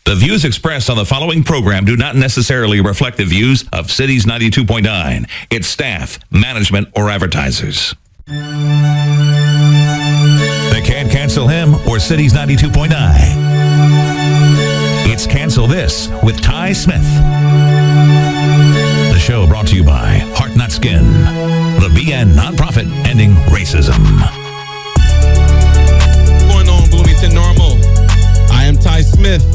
The views expressed on the following program do not necessarily reflect the views of Cities 92.9, its staff, management, or advertisers. They can't cancel him or Cities 92.9. It's Cancel This with Ty Smith. The show brought to you by Heart Not Skin, the BN nonprofit ending racism. What's going on, Bloomington Normal? I am Ty Smith,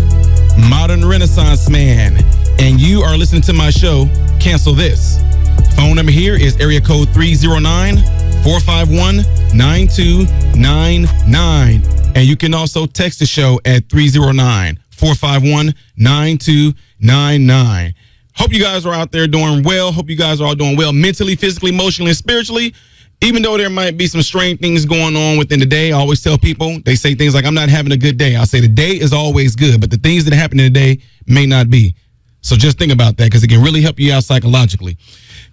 modern Renaissance man, and you are listening to my show, Cancel This. Phone number here is area code 309-451-9299. And you can also text the show at 309-451-9299. Hope you guys are out there doing well. Hope you guys are all doing well mentally, physically, emotionally, and spiritually. Even though there might be some strange things going on within the day, I always tell people, they say things like, I'm not having a good day. I'll say the day is always good, but the things that happen in the day may not be. So just think about that, because it can really help you out psychologically.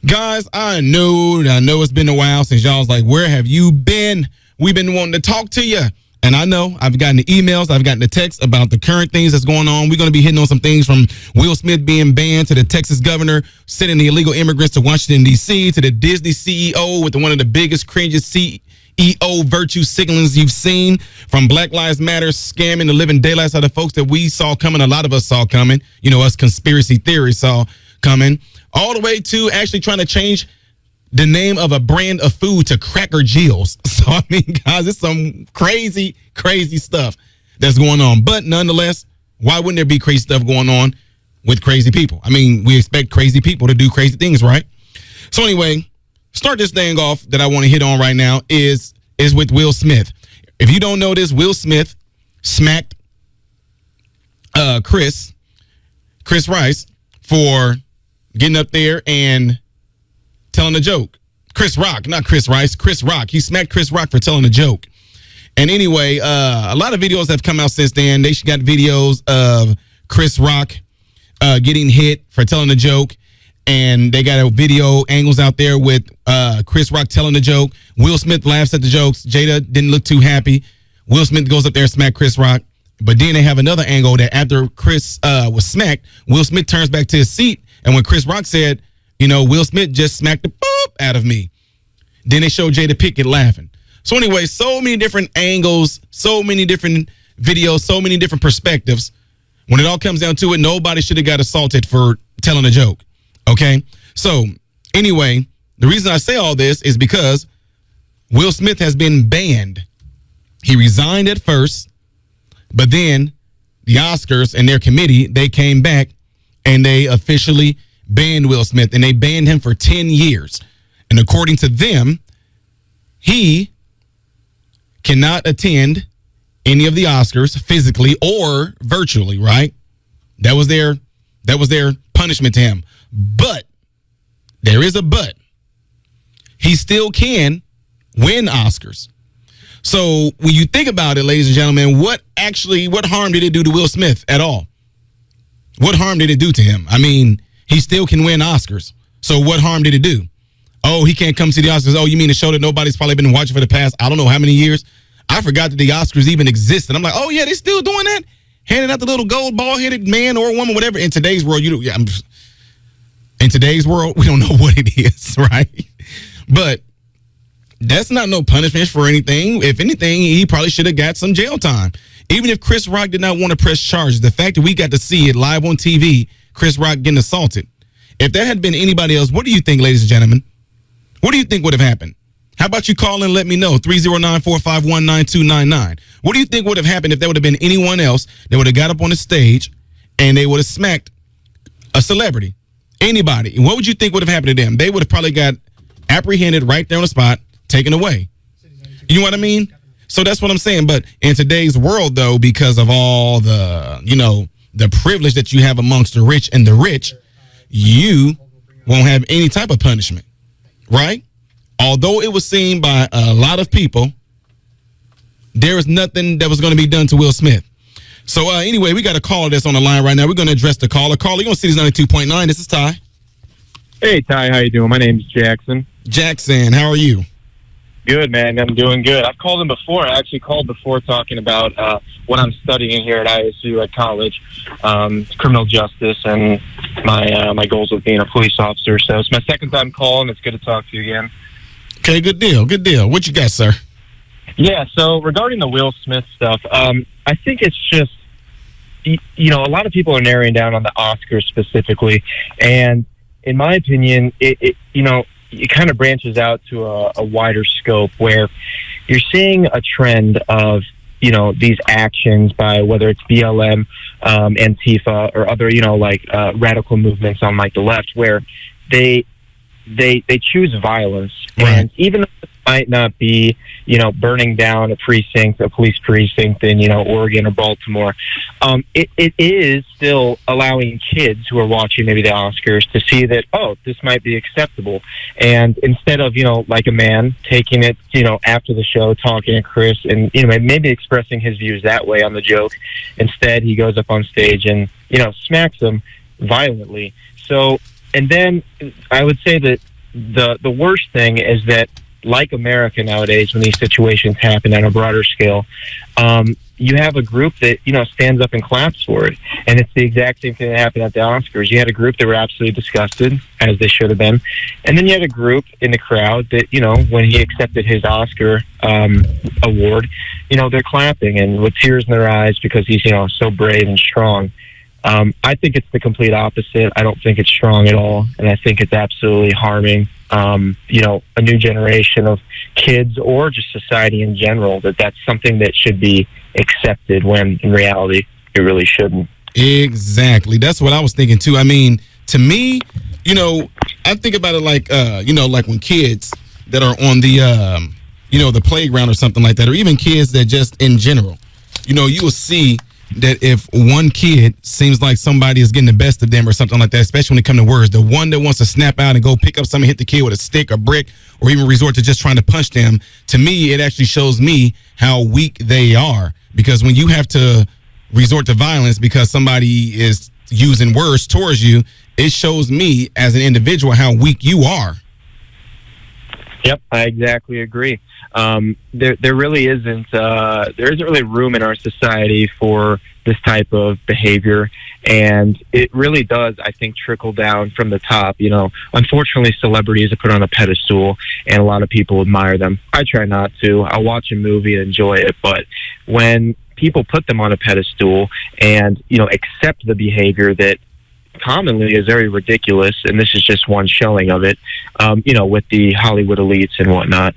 Guys, I know it's been a while since y'all was like, where have you been? We've been wanting to talk to you. And I know I've gotten the emails, I've gotten the texts about the current things that's going on. We're going to be hitting on some things from Will Smith being banned to the Texas governor sending the illegal immigrants to Washington, D.C., to the Disney CEO with one of the biggest, cringiest CEO virtue signalings you've seen, from Black Lives Matter scamming the living daylights out of folks that we saw coming, a lot of us saw coming, us conspiracy theories saw coming, all the way to actually trying to change the name of a brand of food to Cracker Jills. So, I mean, guys, it's some crazy, crazy stuff that's going on. But nonetheless, why wouldn't there be crazy stuff going on with crazy people? I mean, we expect crazy people to do crazy things, right? So anyway, start this thing off that I want to hit on right now is with Will Smith. If you don't know this, Will Smith smacked Chris Rice for getting up there and telling a joke. Chris Rock, not Chris Rice, Chris Rock. He smacked Chris Rock for telling a joke. And anyway, a lot of videos have come out since then. They got videos of Chris Rock getting hit for telling a joke. And they got a video angles out there with Chris Rock telling the joke. Will Smith laughs at the jokes. Jada didn't look too happy. Will Smith goes up there and smacks Chris Rock. But then they have another angle that after Chris was smacked, Will Smith turns back to his seat. And when Chris Rock said, Will Smith just smacked the boop out of me, then they showed Jada Pinkett laughing. So anyway, so many different angles, so many different videos, so many different perspectives. When it all comes down to it, nobody should have got assaulted for telling a joke. Okay? So anyway, the reason I say all this is because Will Smith has been banned. He resigned at first, but then the Oscars and their committee, they came back and they officially banned Will Smith, and they banned him for 10 years. And according to them, he cannot attend any of the Oscars physically or virtually, right? That was their punishment to him. But there is a but. He still can win Oscars. So when you think about it, ladies and gentlemen, what harm did it do to Will Smith at all? What harm did it do to him? I mean, he still can win Oscars. So what harm did it do? Oh, he can't come see the Oscars. Oh, you mean the show that nobody's probably been watching for the past, I don't know how many years? I forgot that the Oscars even existed. I'm like, oh, yeah, they still doing that? Handing out the little gold ball-headed man or woman, whatever. In today's world, in today's world, we don't know what it is, right? But that's not no punishment for anything. If anything, he probably should have got some jail time. Even if Chris Rock did not want to press charges, the fact that we got to see it live on TV, Chris Rock getting assaulted. If that had been anybody else, what do you think, ladies and gentlemen? What do you think would have happened? How about you call and let me know, 309-451-9299. What do you think would have happened if there would have been anyone else that would have got up on the stage and they would have smacked a celebrity? Anybody. What would you think would have happened to them? They would have probably got apprehended right there on the spot, taken away. You know what I mean? So that's what I'm saying. But in today's world, though, because of all the, the privilege that you have amongst the rich and the rich, you won't have any type of punishment, right? Although it was seen by a lot of people, there is nothing that was going to be done to Will Smith. So anyway, we got a caller that's on the line right now. We're going to address the caller. Caller, you're on Cities 92.9. This is Ty. Hey, Ty. How you doing? My name's Jackson. Jackson, how are you? Good, man. I'm doing good. I've called him before. I actually called before talking about what I'm studying here at ISU at college, criminal justice, and my goals with being a police officer. So it's my second time calling. It's good to talk to you again. Okay, good deal. Good deal. What you got, sir? Yeah, so regarding the Will Smith stuff, I think it's just, a lot of people are narrowing down on the Oscars specifically. And in my opinion, it kind of branches out to a wider scope where you're seeing a trend of, these actions by whether it's BLM, Antifa, or other, radical movements on like the left, where they choose violence. Right. And even though it might not be, burning down a police precinct in, Oregon or Baltimore, it is still allowing kids who are watching maybe the Oscars to see that, oh, this might be acceptable. And instead of, like a man taking it, after the show, talking to Chris and, maybe expressing his views that way on the joke, instead he goes up on stage and, smacks them violently. So, and then I would say that the worst thing is that, like America nowadays, when these situations happen on a broader scale, you have a group that, stands up and claps for it. And it's the exact same thing that happened at the Oscars. You had a group that were absolutely disgusted, as they should have been. And then you had a group in the crowd that, when he accepted his Oscar award, they're clapping and with tears in their eyes because he's, so brave and strong. I think it's the complete opposite. I don't think it's strong at all. And I think it's absolutely harming, a new generation of kids or just society in general, that's something that should be accepted when in reality it really shouldn't. Exactly. That's what I was thinking too. I mean, to me, I think about it like, like when kids that are on the, the playground or something like that, or even kids that just in general, you will see that if one kid seems like somebody is getting the best of them or something like that, especially when it comes to words, the one that wants to snap out and go pick up something, hit the kid with a stick or brick, or even resort to just trying to punch them, to me, it actually shows me how weak they are. Because when you have to resort to violence because somebody is using words towards you, it shows me as an individual how weak you are. Yep, I exactly agree. There really isn't really room in our society for this type of behavior, and it really does, I think, trickle down from the top. Unfortunately, celebrities are put on a pedestal, and a lot of people admire them. I try not to. I'll watch a movie and enjoy it, but when people put them on a pedestal and accept the behavior that commonly is very ridiculous, and this is just one showing of it, with the Hollywood elites and whatnot.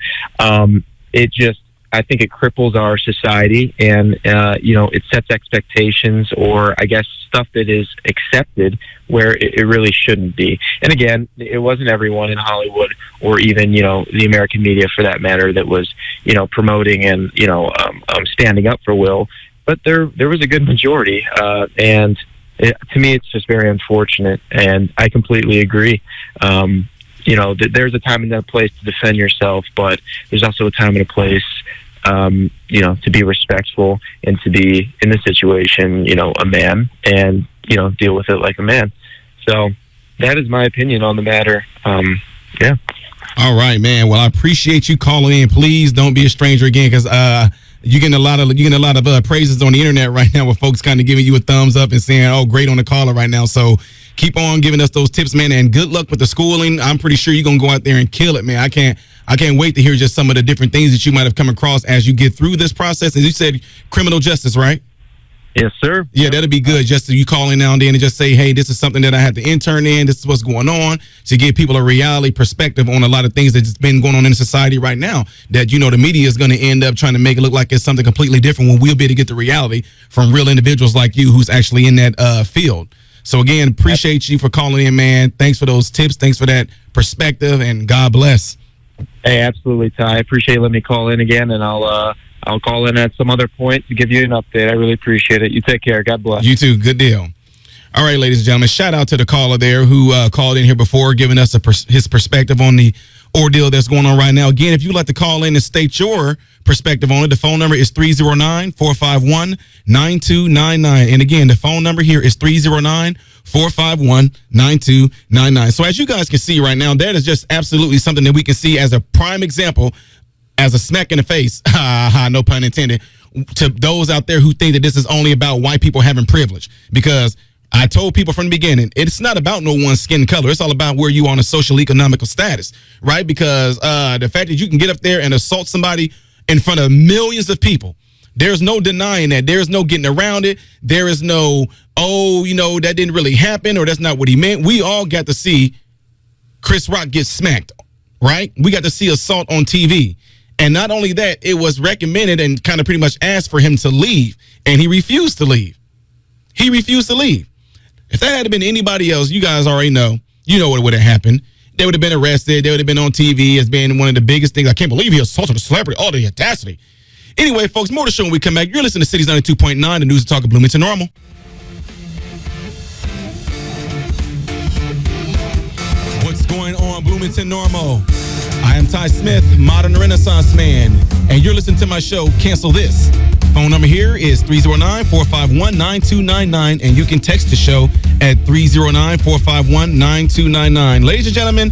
I think it cripples our society, and, it sets expectations, or I guess stuff that is accepted where it really shouldn't be. And again, it wasn't everyone in Hollywood or even, the American media for that matter that was, promoting and, standing up for Will, but there was a good majority, and to me, it's just very unfortunate, and I completely agree. There's a time and a place to defend yourself, but there's also a time and a place, to be respectful and to be in the situation, a man, and, deal with it like a man. So that is my opinion on the matter. Yeah. All right, man. Well, I appreciate you calling in. Please don't be a stranger again, because you're getting a lot of praises on the internet right now, with folks kind of giving you a thumbs up and saying, "Oh, great on the caller right now." So keep on giving us those tips, man, and good luck with the schooling. I'm pretty sure you're gonna go out there and kill it, man. I can't wait to hear just some of the different things that you might have come across as you get through this process. As you said, criminal justice, right? Yes, sir. Yeah, that'll be good. Just so you call in now and then and just say, hey, this is something that I had to intern in. This is what's going on, to give people a reality perspective on a lot of things that's been going on in society right now, that, the media is going to end up trying to make it look like it's something completely different, when we'll be able to get the reality from real individuals like you who's actually in that field. So again, appreciate you for calling in, man. Thanks for those tips. Thanks for that perspective, and God bless. Hey, absolutely, Ty. I appreciate you letting me call in again, and I'll call in at some other point to give you an update. I really appreciate it. You take care. God bless. You too. Good deal. All right, ladies and gentlemen, shout out to the caller there who called in here before, giving us his perspective on the ordeal that's going on right now. Again, if you'd like to call in and state your perspective on it, the phone number is 309-451-9299. And again, the phone number here is 309-451-9299. So as you guys can see right now, that is just absolutely something that we can see as a prime example as a smack in the face, no pun intended, to those out there who think that this is only about white people having privilege. Because I told people from the beginning, it's not about no one's skin color. It's all about where you on a social economical status, right? Because the fact that you can get up there and assault somebody in front of millions of people, there's no denying that. There's no getting around it. There is no, that didn't really happen or that's not what he meant. We all got to see Chris Rock get smacked, right? We got to see assault on TV. And not only that, it was recommended and kind of pretty much asked for him to leave, and he refused to leave. He refused to leave. If that had been anybody else, you guys already know, what would have happened. They would have been arrested. They would have been on TV as being one of the biggest things. I can't believe he assaulted a celebrity. Oh, the audacity. Anyway, folks, more to show when we come back. You're listening to Cities 92.9, the news and talk of Bloomington Normal. What's going on, Bloomington Normal? I am Ty Smith, modern Renaissance man, and you're listening to my show, Cancel This. Phone number here is 309-451-9299, and you can text the show at 309-451-9299. Ladies and gentlemen,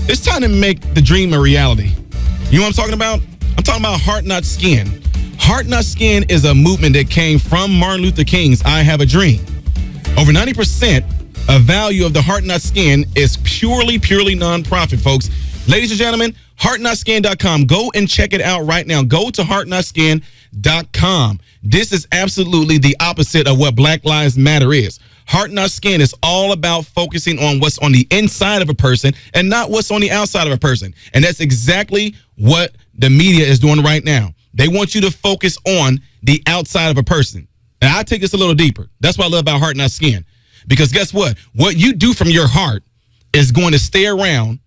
it's time to make the dream a reality. You know what I'm talking about? I'm talking about Heart Not Skin. Heart Not Skin is a movement that came from Martin Luther King's I Have a Dream. Over 90% of value of the Heart Not Skin is purely nonprofit, folks. Ladies and gentlemen, heartnotskin.com. Go and check it out right now. Go to heartnotskin.com. This is absolutely the opposite of what Black Lives Matter is. Heart Not Skin is all about focusing on what's on the inside of a person and not what's on the outside of a person. And that's exactly what the media is doing right now. They want you to focus on the outside of a person. And I take this a little deeper. That's what I love about Heart Not Skin. Because guess what? What you do from your heart is going to stay around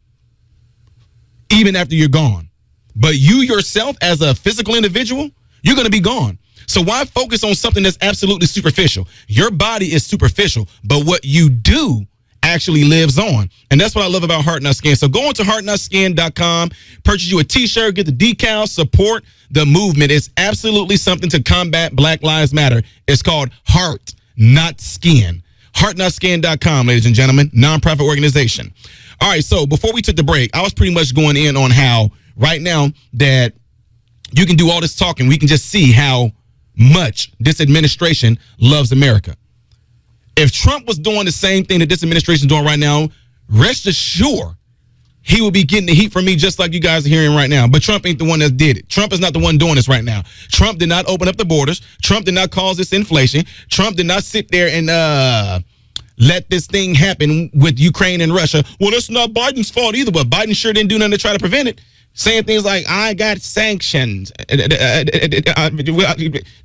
even after you're gone. But you yourself as a physical individual, you're going to be gone. So why focus on something that's absolutely superficial? Your body is superficial, but what you do actually lives on. And that's what I love about Heart Not Skin. So go on to heartnotskin.com, purchase you a t-shirt, get the decals, support the movement. It's absolutely something to combat Black Lives Matter. It's called Heart Not Skin. Heartnotskin.com, ladies and gentlemen, nonprofit organization. All right, so before we took the break, I was pretty much going in on how right now that you can do all this talking, we can just see how much this administration loves America. If Trump was doing the same thing that this administration is doing right now, rest assured he will be getting the heat from me just like you guys are hearing right now. But Trump ain't the one that did it. Trump is not the one doing this right now. Trump did not open up the borders. Trump did not cause this inflation. Trump did not sit there and let this thing happen with Ukraine and Russia. Well, that's not Biden's fault either, but Biden sure didn't do nothing to try to prevent it. Saying things like, I got sanctions.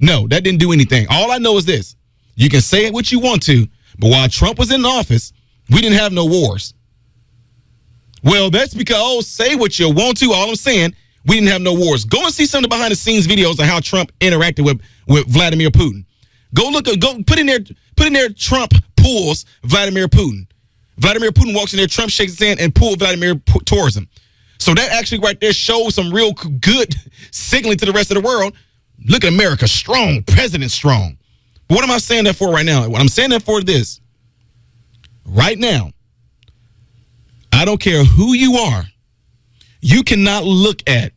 No, that didn't do anything. All I know is this. You can say it what you want to, but while Trump was in office, we didn't have no wars. Well, that's because, say what you want to. All I'm saying, we didn't have no wars. Go and see some of the behind-the-scenes videos of how Trump interacted with Vladimir Putin. Go put in there Trump pulls Vladimir Putin. Vladimir Putin walks in there, Trump shakes his hand and pulls Vladimir towards him. So that actually right there shows some real good signaling to the rest of the world. Look at America, strong, president strong. But what am I saying that for right now? What I'm saying that for this. Right now, I don't care who you are. You cannot look at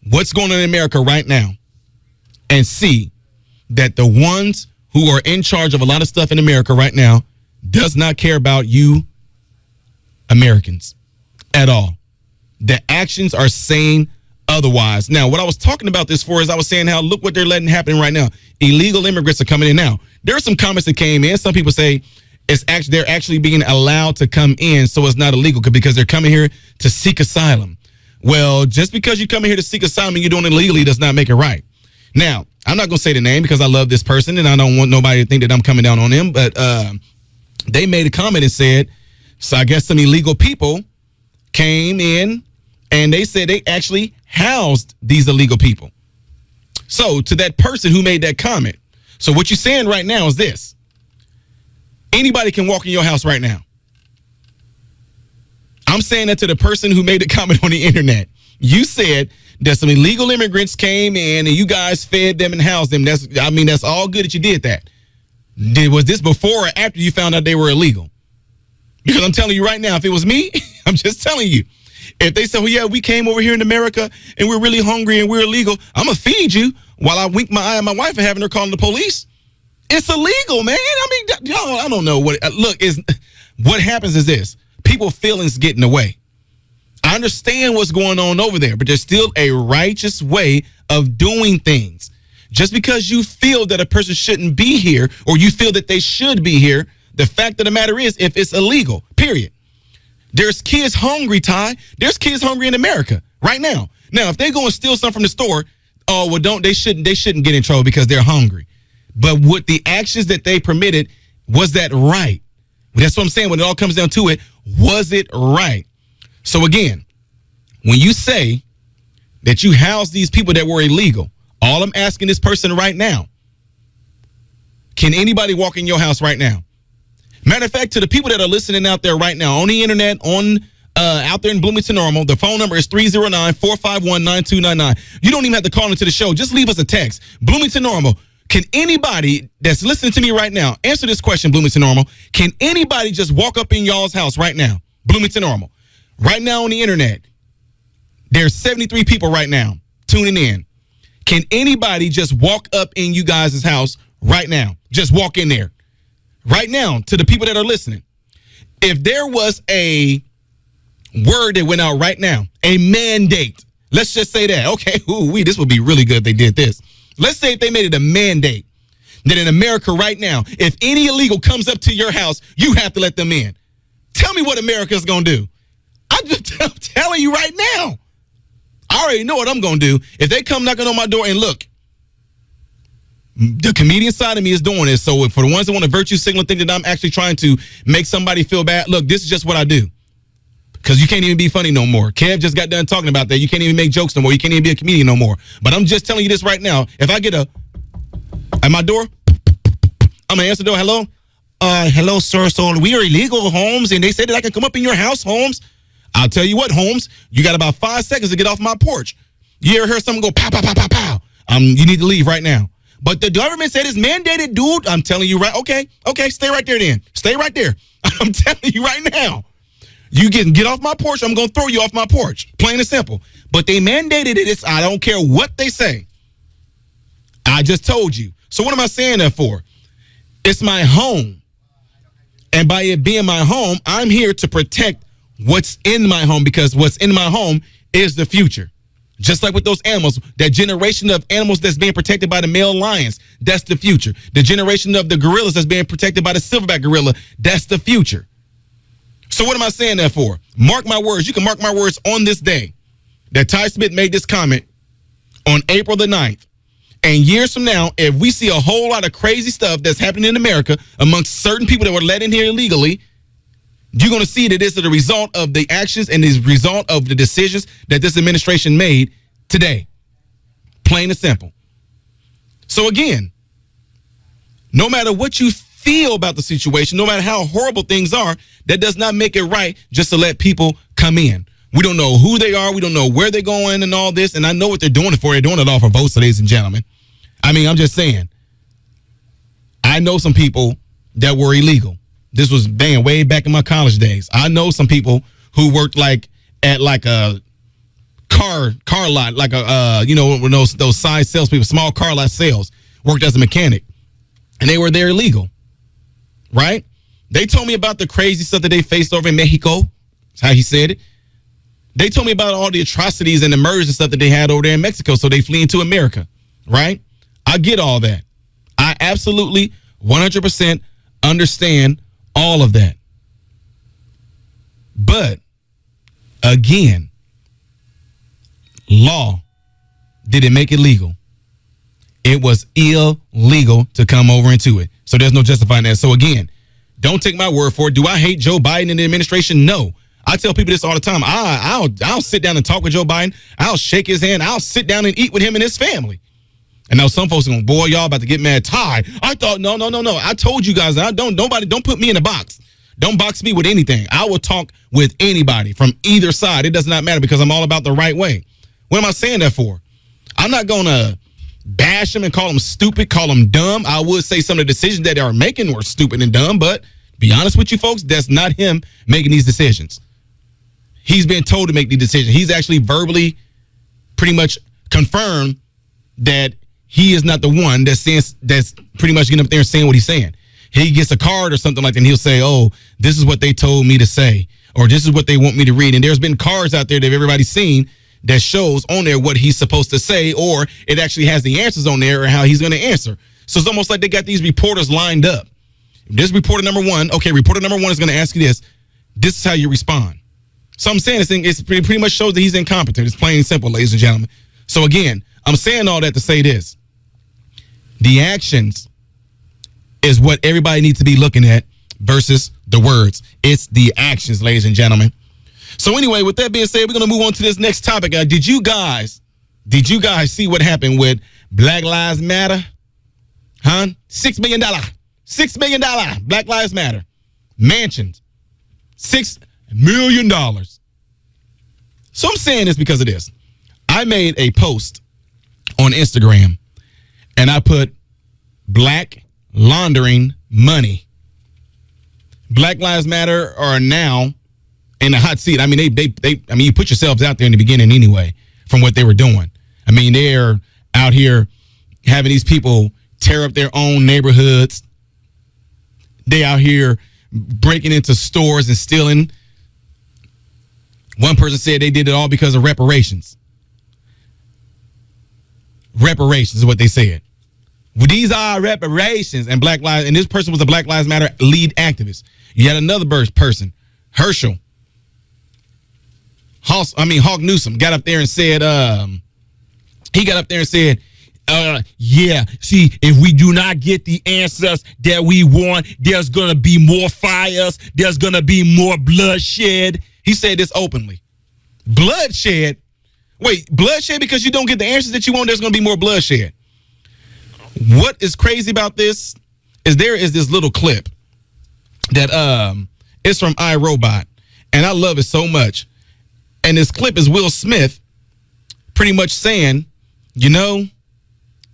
what's going on in America right now and see that the ones who are in charge of a lot of stuff in America right now does not care about you Americans at all. The actions are saying otherwise. Now, what I was talking about this for is I was saying how look what they're letting happen right now. Illegal immigrants are coming in now. There are some comments that came in. Some people say they're actually being allowed to come in, so it's not illegal because they're coming here to seek asylum. Well, just because you come in here to seek asylum and you're doing it illegally does not make it right. Now, I'm not going to say the name because I love this person and I don't want nobody to think that I'm coming down on them, but they made a comment and said, so I guess some illegal people came in and they said they actually housed these illegal people. So to that person who made that comment, so what you're saying right now is this. Anybody can walk in your house right now. I'm saying that to the person who made the comment on the internet. You said that some illegal immigrants came in and you guys fed them and housed them. That's all good that you did that. Was this before or after you found out they were illegal? Because I'm telling you right now, if it was me, I'm just telling you, If they say, well, yeah, we came over here in America and we're really hungry and we're illegal, I'm going to feed you while I wink my eye at my wife and having her calling the police. It's illegal, man. I mean, y'all, I don't know what. Look, what happens is this. People's feelings get in the way. I understand what's going on over there, but there's still a righteous way of doing things. Just because you feel that a person shouldn't be here or you feel that they should be here, the fact of the matter is, if it's illegal, period. There's kids hungry, Ty. There's kids hungry in America right now. Now, if they go and steal something from the store, oh, well, they shouldn't get in trouble because they're hungry. But with the actions that they permitted, was that right? That's what I'm saying. When it all comes down to it, was it right? So again, when you say that you housed these people that were illegal, all I'm asking this person right now, can anybody walk in your house right now? Matter of fact, to the people that are listening out there right now on the internet, out there in Bloomington Normal, the phone number is 309-451-9299. You don't even have to call into the show. Just leave us a text. Bloomington Normal. Can anybody that's listening to me right now answer this question, Bloomington Normal? Can anybody just walk up in y'all's house right now? Bloomington Normal. Right now on the internet, there's 73 people right now tuning in. Can anybody just walk up in you guys' house right now? Just walk in there. Right now, to the people that are listening. If there was a word that went out right now, a mandate, let's just say that. Okay, this would be really good if they did this. Let's say if they made it a mandate that in America right now, if any illegal comes up to your house, you have to let them in. Tell me what America's going to do. I'm telling you right now. I already know what I'm going to do. If they come knocking on my door and look, the comedian side of me is doing this. So for the ones that want to virtue signal, think that I'm actually trying to make somebody feel bad, look, this is just what I do. Because you can't even be funny no more. Kev just got done talking about that. You can't even make jokes no more. You can't even be a comedian no more. But I'm just telling you this right now. If I get at my door, I'm going to answer the door. Hello? Hello, sir. So we are illegal, Holmes, and they said that I can come up in your house, Holmes. I'll tell you what, Holmes, you got about 5 seconds to get off my porch. You ever heard someone go pow, pow, pow, pow, pow? You need to leave right now. But the government said it's mandated, dude. I'm telling you right. Okay, stay right there then. Stay right there. I'm telling you right now. You get off my porch, I'm going to throw you off my porch. Plain and simple. But they mandated it. I don't care what they say. I just told you. So what am I saying that for? It's my home. And by it being my home, I'm here to protect what's in my home because what's in my home is the future. Just like with those animals, that generation of animals that's being protected by the male lions, that's the future. The generation of the gorillas that's being protected by the silverback gorilla, that's the future. So what am I saying that for? Mark my words. You can mark my words on this day that Ty Smith made this comment on April the 9th. And years from now, if we see a whole lot of crazy stuff that's happening in America amongst certain people that were let in here illegally, you're going to see that this is the result of the actions and the result of the decisions that this administration made today. Plain and simple. So again, no matter what you feel about the situation, no matter how horrible things are, that does not make it right just to let people come in. We don't know who they are. We don't know where they're going and all this. And I know what they're doing it for. They're doing it all for votes, ladies and gentlemen. I mean, I'm just saying. I know some people that were illegal. This was way back in my college days. I know some people who worked at a car lot, like when those side salespeople, small car lot sales, worked as a mechanic, and they were there illegal, right? They told me about the crazy stuff that they faced over in Mexico. That's how he said it. They told me about all the atrocities and the murders and stuff that they had over there in Mexico, so they flee into America, right? I get all that. I absolutely 100% understand all of that. But again, law didn't make it legal. It was illegal to come over into it. So there's no justifying that. So again, don't take my word for it. Do I hate Joe Biden and the administration? No. I tell people this all the time. I'll sit down and talk with Joe Biden. I'll shake his hand. I'll sit down and eat with him and his family. And now some folks are going, boy, y'all about to get mad. Ty, I thought, no. I told you guys, don't put me in a box. Don't box me with anything. I will talk with anybody from either side. It does not matter because I'm all about the right way. What am I saying that for? I'm not going to bash them and call them stupid, call them dumb. I would say some of the decisions that they are making were stupid and dumb, but to be honest with you folks, that's not him making these decisions. he's been told to make the decision. He's actually verbally pretty much confirmed that he is not the one that's pretty much getting up there and saying what he's saying. He gets a card or something like that, and he'll say, oh, this is what they told me to say, or this is what they want me to read. And there's been cards out there that everybody's seen that shows on there what he's supposed to say, or it actually has the answers on there or how he's going to answer. So it's almost like they got these reporters lined up. This reporter number one, okay, reporter number one is going to ask you this. This is how you respond. So I'm saying this thing, it's pretty much shows that he's incompetent. It's plain and simple, ladies and gentlemen. So again, I'm saying all that to say this. The actions is what everybody needs to be looking at versus the words. It's the actions, ladies and gentlemen. So anyway, with that being said, we're going to move on to this next topic. Did you guys see what happened with Black Lives Matter? Huh? $6 million. $6 million. Black Lives Matter. Mansions. $6 million. So I'm saying this because of this. I made a post on Instagram and I put black laundering money. Black Lives Matter are now in the hot seat. I mean, you put yourselves out there in the beginning anyway from what they were doing. I mean, they're out here having these people tear up their own neighborhoods. They out here breaking into stores and stealing. One person said they did it all because of reparations. Reparations is what they said. Well, these are reparations, and this person was a Black Lives Matter lead activist. You had another person, Herschel. Hawk Newsom got up there and said, yeah, see, if we do not get the answers that we want, there's going to be more fires, there's going to be more bloodshed. He said this openly. Bloodshed? Wait, bloodshed because you don't get the answers that you want, there's going to be more bloodshed. What is crazy about this is there is this little clip that is from iRobot, and I love it so much. And this clip is Will Smith pretty much saying,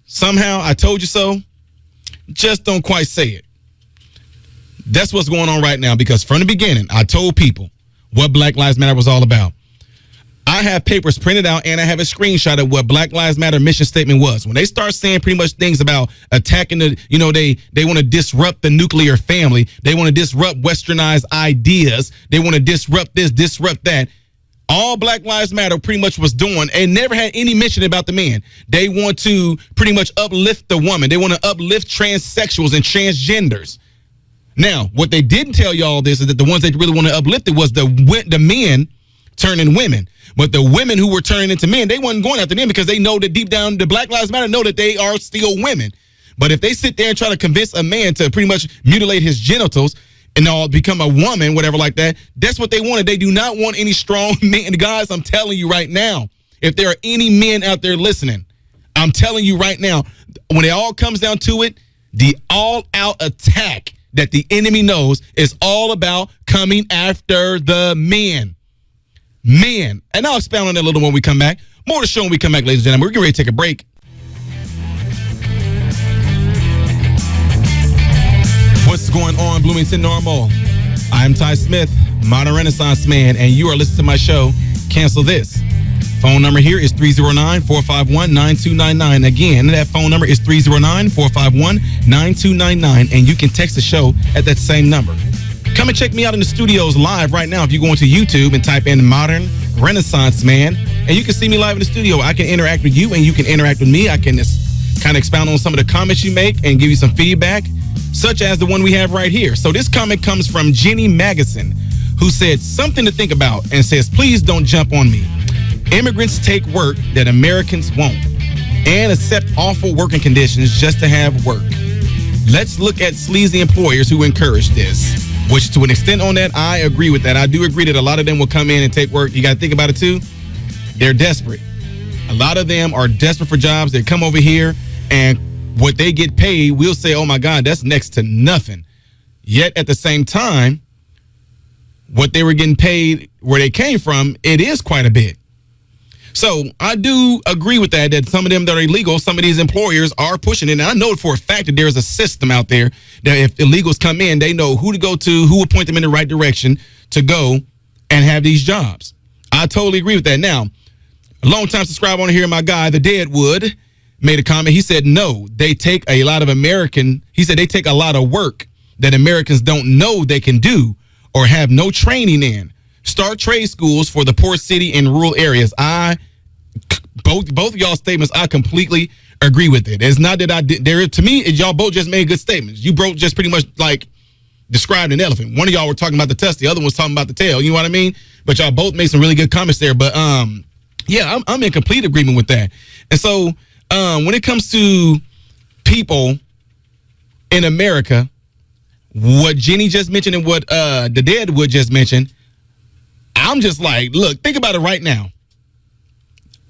somehow I told you so, just don't quite say it. That's what's going on right now, because from the beginning, I told people what Black Lives Matter was all about. I have papers printed out and I have a screenshot of what Black Lives Matter mission statement was. When they start saying pretty much things about attacking they want to disrupt the nuclear family. They want to disrupt westernized ideas. They want to disrupt this, disrupt that. All Black Lives Matter pretty much was doing, and never had any mention about the man. They want to pretty much uplift the woman. They want to uplift transsexuals and transgenders. Now, what they didn't tell y'all this is that the ones they really want to uplift it was the men turning women. But the women who were turning into men, they wasn't going after them because they know that deep down, the Black Lives Matter know that they are still women. But if they sit there and try to convince a man to pretty much mutilate his genitals and all become a woman, whatever like that, that's what they wanted. They do not want any strong men. Guys, I'm telling you right now, if there are any men out there listening, I'm telling you right now, when it all comes down to it, the all-out attack that the enemy knows is all about coming after the men. Men. And I'll expound on that a little when we come back. More to the show when we come back, ladies and gentlemen. We're getting ready to take a break. What's going on, Bloomington Normal? I'm Ty Smith, Modern Renaissance Man, and you are listening to my show, Cancel This. Phone number here is 309-451-9299. Again, that phone number is 309-451-9299, and you can text the show at that same number. Come and check me out in the studios live right now if you go into YouTube and type in Modern Renaissance Man, and you can see me live in the studio. I can interact with you, and you can interact with me. I can just kind of expound on some of the comments you make and give you some feedback, such as the one we have right here. So this comment comes from Jenny Magazine, who said something to think about and says, please don't jump on me. Immigrants take work that Americans won't and accept awful working conditions just to have work. Let's look at sleazy employers who encourage this. Which, to an extent on that, I agree with that. I do agree that a lot of them will come in and take work. You got to think about it, too. They're desperate. A lot of them are desperate for jobs. They come over here, and what they get paid, we'll say, oh, my God, that's next to nothing. Yet, at the same time, what they were getting paid where they came from, it is quite a bit. So I do agree with that some of them that are illegal, some of these employers are pushing it. And I know for a fact that there is a system out there that if illegals come in, they know who to go to, who will point them in the right direction to go and have these jobs. I totally agree with that. Now, a long-time subscriber on here, my guy, the Deadwood, made a comment. He said, no, they take a lot of they take a lot of work that Americans don't know they can do or have no training in. Start trade schools for the poor city and rural areas. Both of y'all statements, I completely agree with it. It's not that I did there. To me, y'all both just made good statements. You both just pretty much like described an elephant. One of y'all were talking about the tusk, the other one was talking about the tail. You know what I mean? But y'all both made some really good comments there. But yeah, I'm in complete agreement with that. And so when it comes to people in America, what Jenny just mentioned and what the Deadwood just mentioned, I'm just like, look, think about it right now.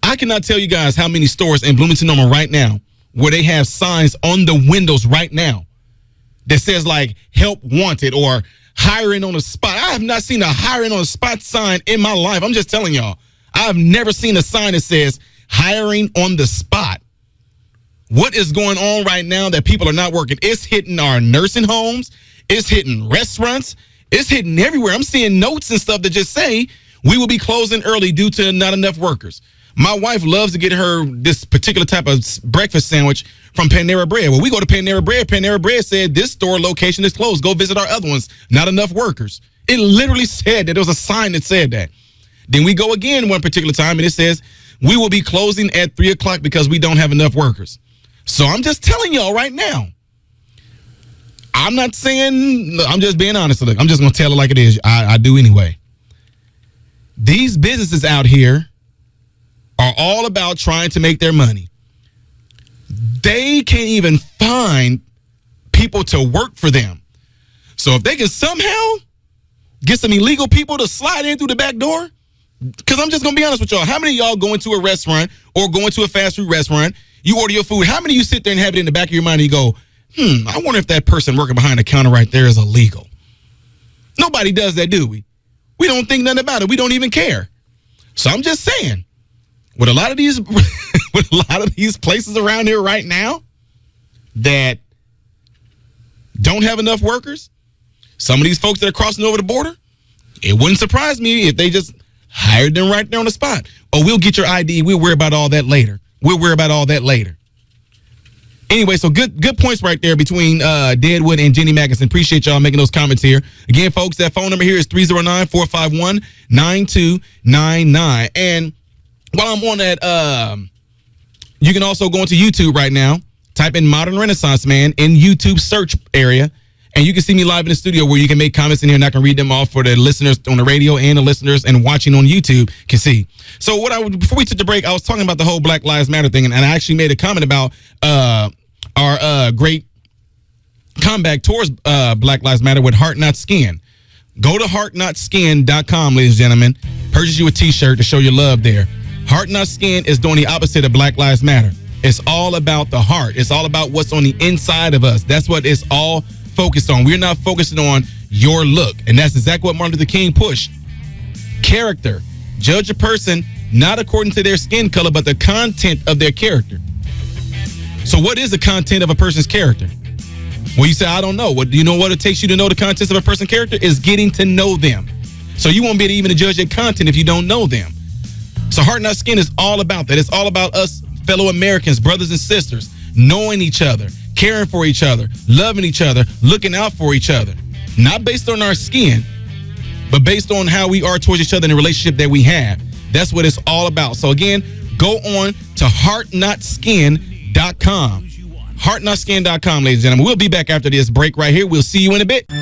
I cannot tell you guys how many stores in Bloomington Normal right now where they have signs on the windows right now that says like help wanted or hiring on the spot. I have not seen a hiring on the spot sign in my life. I'm just telling y'all. I've never seen a sign that says hiring on the spot. What is going on right now that people are not working? It's hitting our nursing homes. It's hitting restaurants. It's hitting everywhere. I'm seeing notes and stuff that just say we will be closing early due to not enough workers. My wife loves to get her this particular type of breakfast sandwich from Panera Bread. When we go to Panera Bread said this store location is closed. Go visit our other ones. Not enough workers. It literally said that. There was a sign that said that. Then we go again one particular time and it says we will be closing at 3:00 because we don't have enough workers. So I'm just telling y'all right now. I'm not saying, I'm just being honest. Look, I'm just going to tell it like it is. I do anyway. These businesses out here are all about trying to make their money. They can't even find people to work for them. So if they can somehow get some illegal people to slide in through the back door, because I'm just going to be honest with y'all. How many of y'all go into a restaurant or go into a fast food restaurant, you order your food, how many of you sit there and have it in the back of your mind and you go, I wonder if that person working behind the counter right there is illegal? Nobody does that, do we? We don't think nothing about it. We don't even care. So I'm just saying, with a lot of these places around here right now that don't have enough workers, some of these folks that are crossing over the border, it wouldn't surprise me if they just hired them right there on the spot. Oh, we'll get your ID. We'll worry about all that later. Anyway, so good points right there between Deadwood and Jenny Magnuson. Appreciate y'all making those comments here. Again, folks, that phone number here is 309-451-9299. And while I'm on that, you can also go into YouTube right now. Type in Modern Renaissance Man in YouTube search area. And you can see me live in the studio where you can make comments in here and I can read them off for the listeners on the radio and the listeners and watching on YouTube can see. So before we took the break, I was talking about the whole Black Lives Matter thing, and I actually made a comment about our great comeback towards Black Lives Matter with Heart Not Skin. Go to heartnotskin.com, ladies and gentlemen. Purchase you a t-shirt to show your love there. Heart Not Skin is doing the opposite of Black Lives Matter. It's all about the heart. It's all about what's on the inside of us. That's what it's all focused on. We're not focusing on your look. And that's exactly what Martin Luther King pushed. Character. Judge a person not according to their skin color, but the content of their character. So what is the content of a person's character? Well, you say, I don't know. What do you know what it takes you to know the contents of a person's character? Is getting to know them. So you won't be able to even judge their content if you don't know them. So Heart Not Skin is all about that. It's all about us fellow Americans, brothers and sisters, knowing each other, caring for each other, loving each other, looking out for each other. Not based on our skin, but based on how we are towards each other in the relationship that we have. That's what it's all about. So again, go on to heartnotskin.com. Heartnotskin.com, ladies and gentlemen. We'll be back after this break right here. We'll see you in a bit. They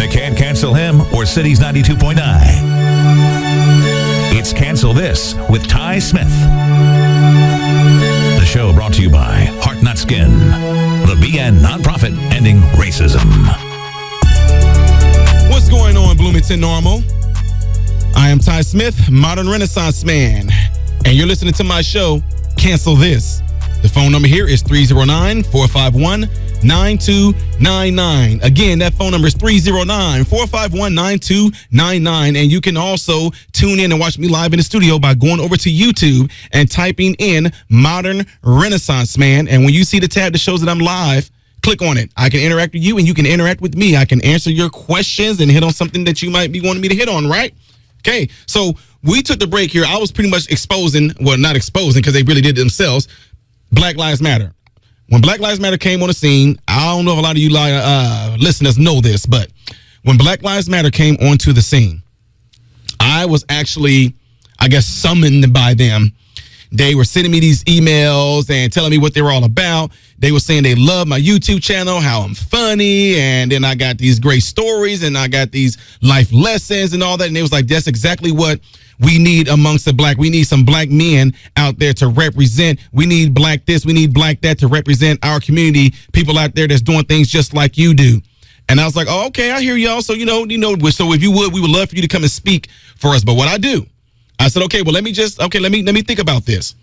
can't cancel him or Cities 92.9. It's Cancel This with Ty Smith. The show brought to you by Heart Not Skin, the BN nonprofit ending racism. What's going on, Bloomington Normal? I am Ty Smith, Modern Renaissance Man, and you're listening to my show, Cancel This. The phone number here is 309-451-9299. Again, that phone number is 309-451-9299. And you can also tune in and watch me live in the studio by going over to YouTube and typing in Modern Renaissance Man. And when you see the tab that shows that I'm live, click on it. I can interact with you and you can interact with me. I can answer your questions and hit on something that you might be wanting me to hit on, right? Okay, so we took the break here. I was pretty much exposing, well, not exposing because they really did it themselves, Black Lives Matter. When Black Lives Matter came on the scene, I don't know if a lot of you listeners know this, but when Black Lives Matter came onto the scene, I was actually, I guess, summoned by them. They were sending me these emails and telling me what they were all about. They were saying they love my YouTube channel, how I'm funny, and then I got these great stories, and I got these life lessons and all that. And it was like, that's exactly what we need amongst the black. We need some black men out there to represent. We need black this, we need black that to represent our community. People out there that's doing things just like you do. And I was like, oh, okay, I hear y'all. So, so if you would, we would love for you to come and speak for us. But what I said, okay, well, let me think about this.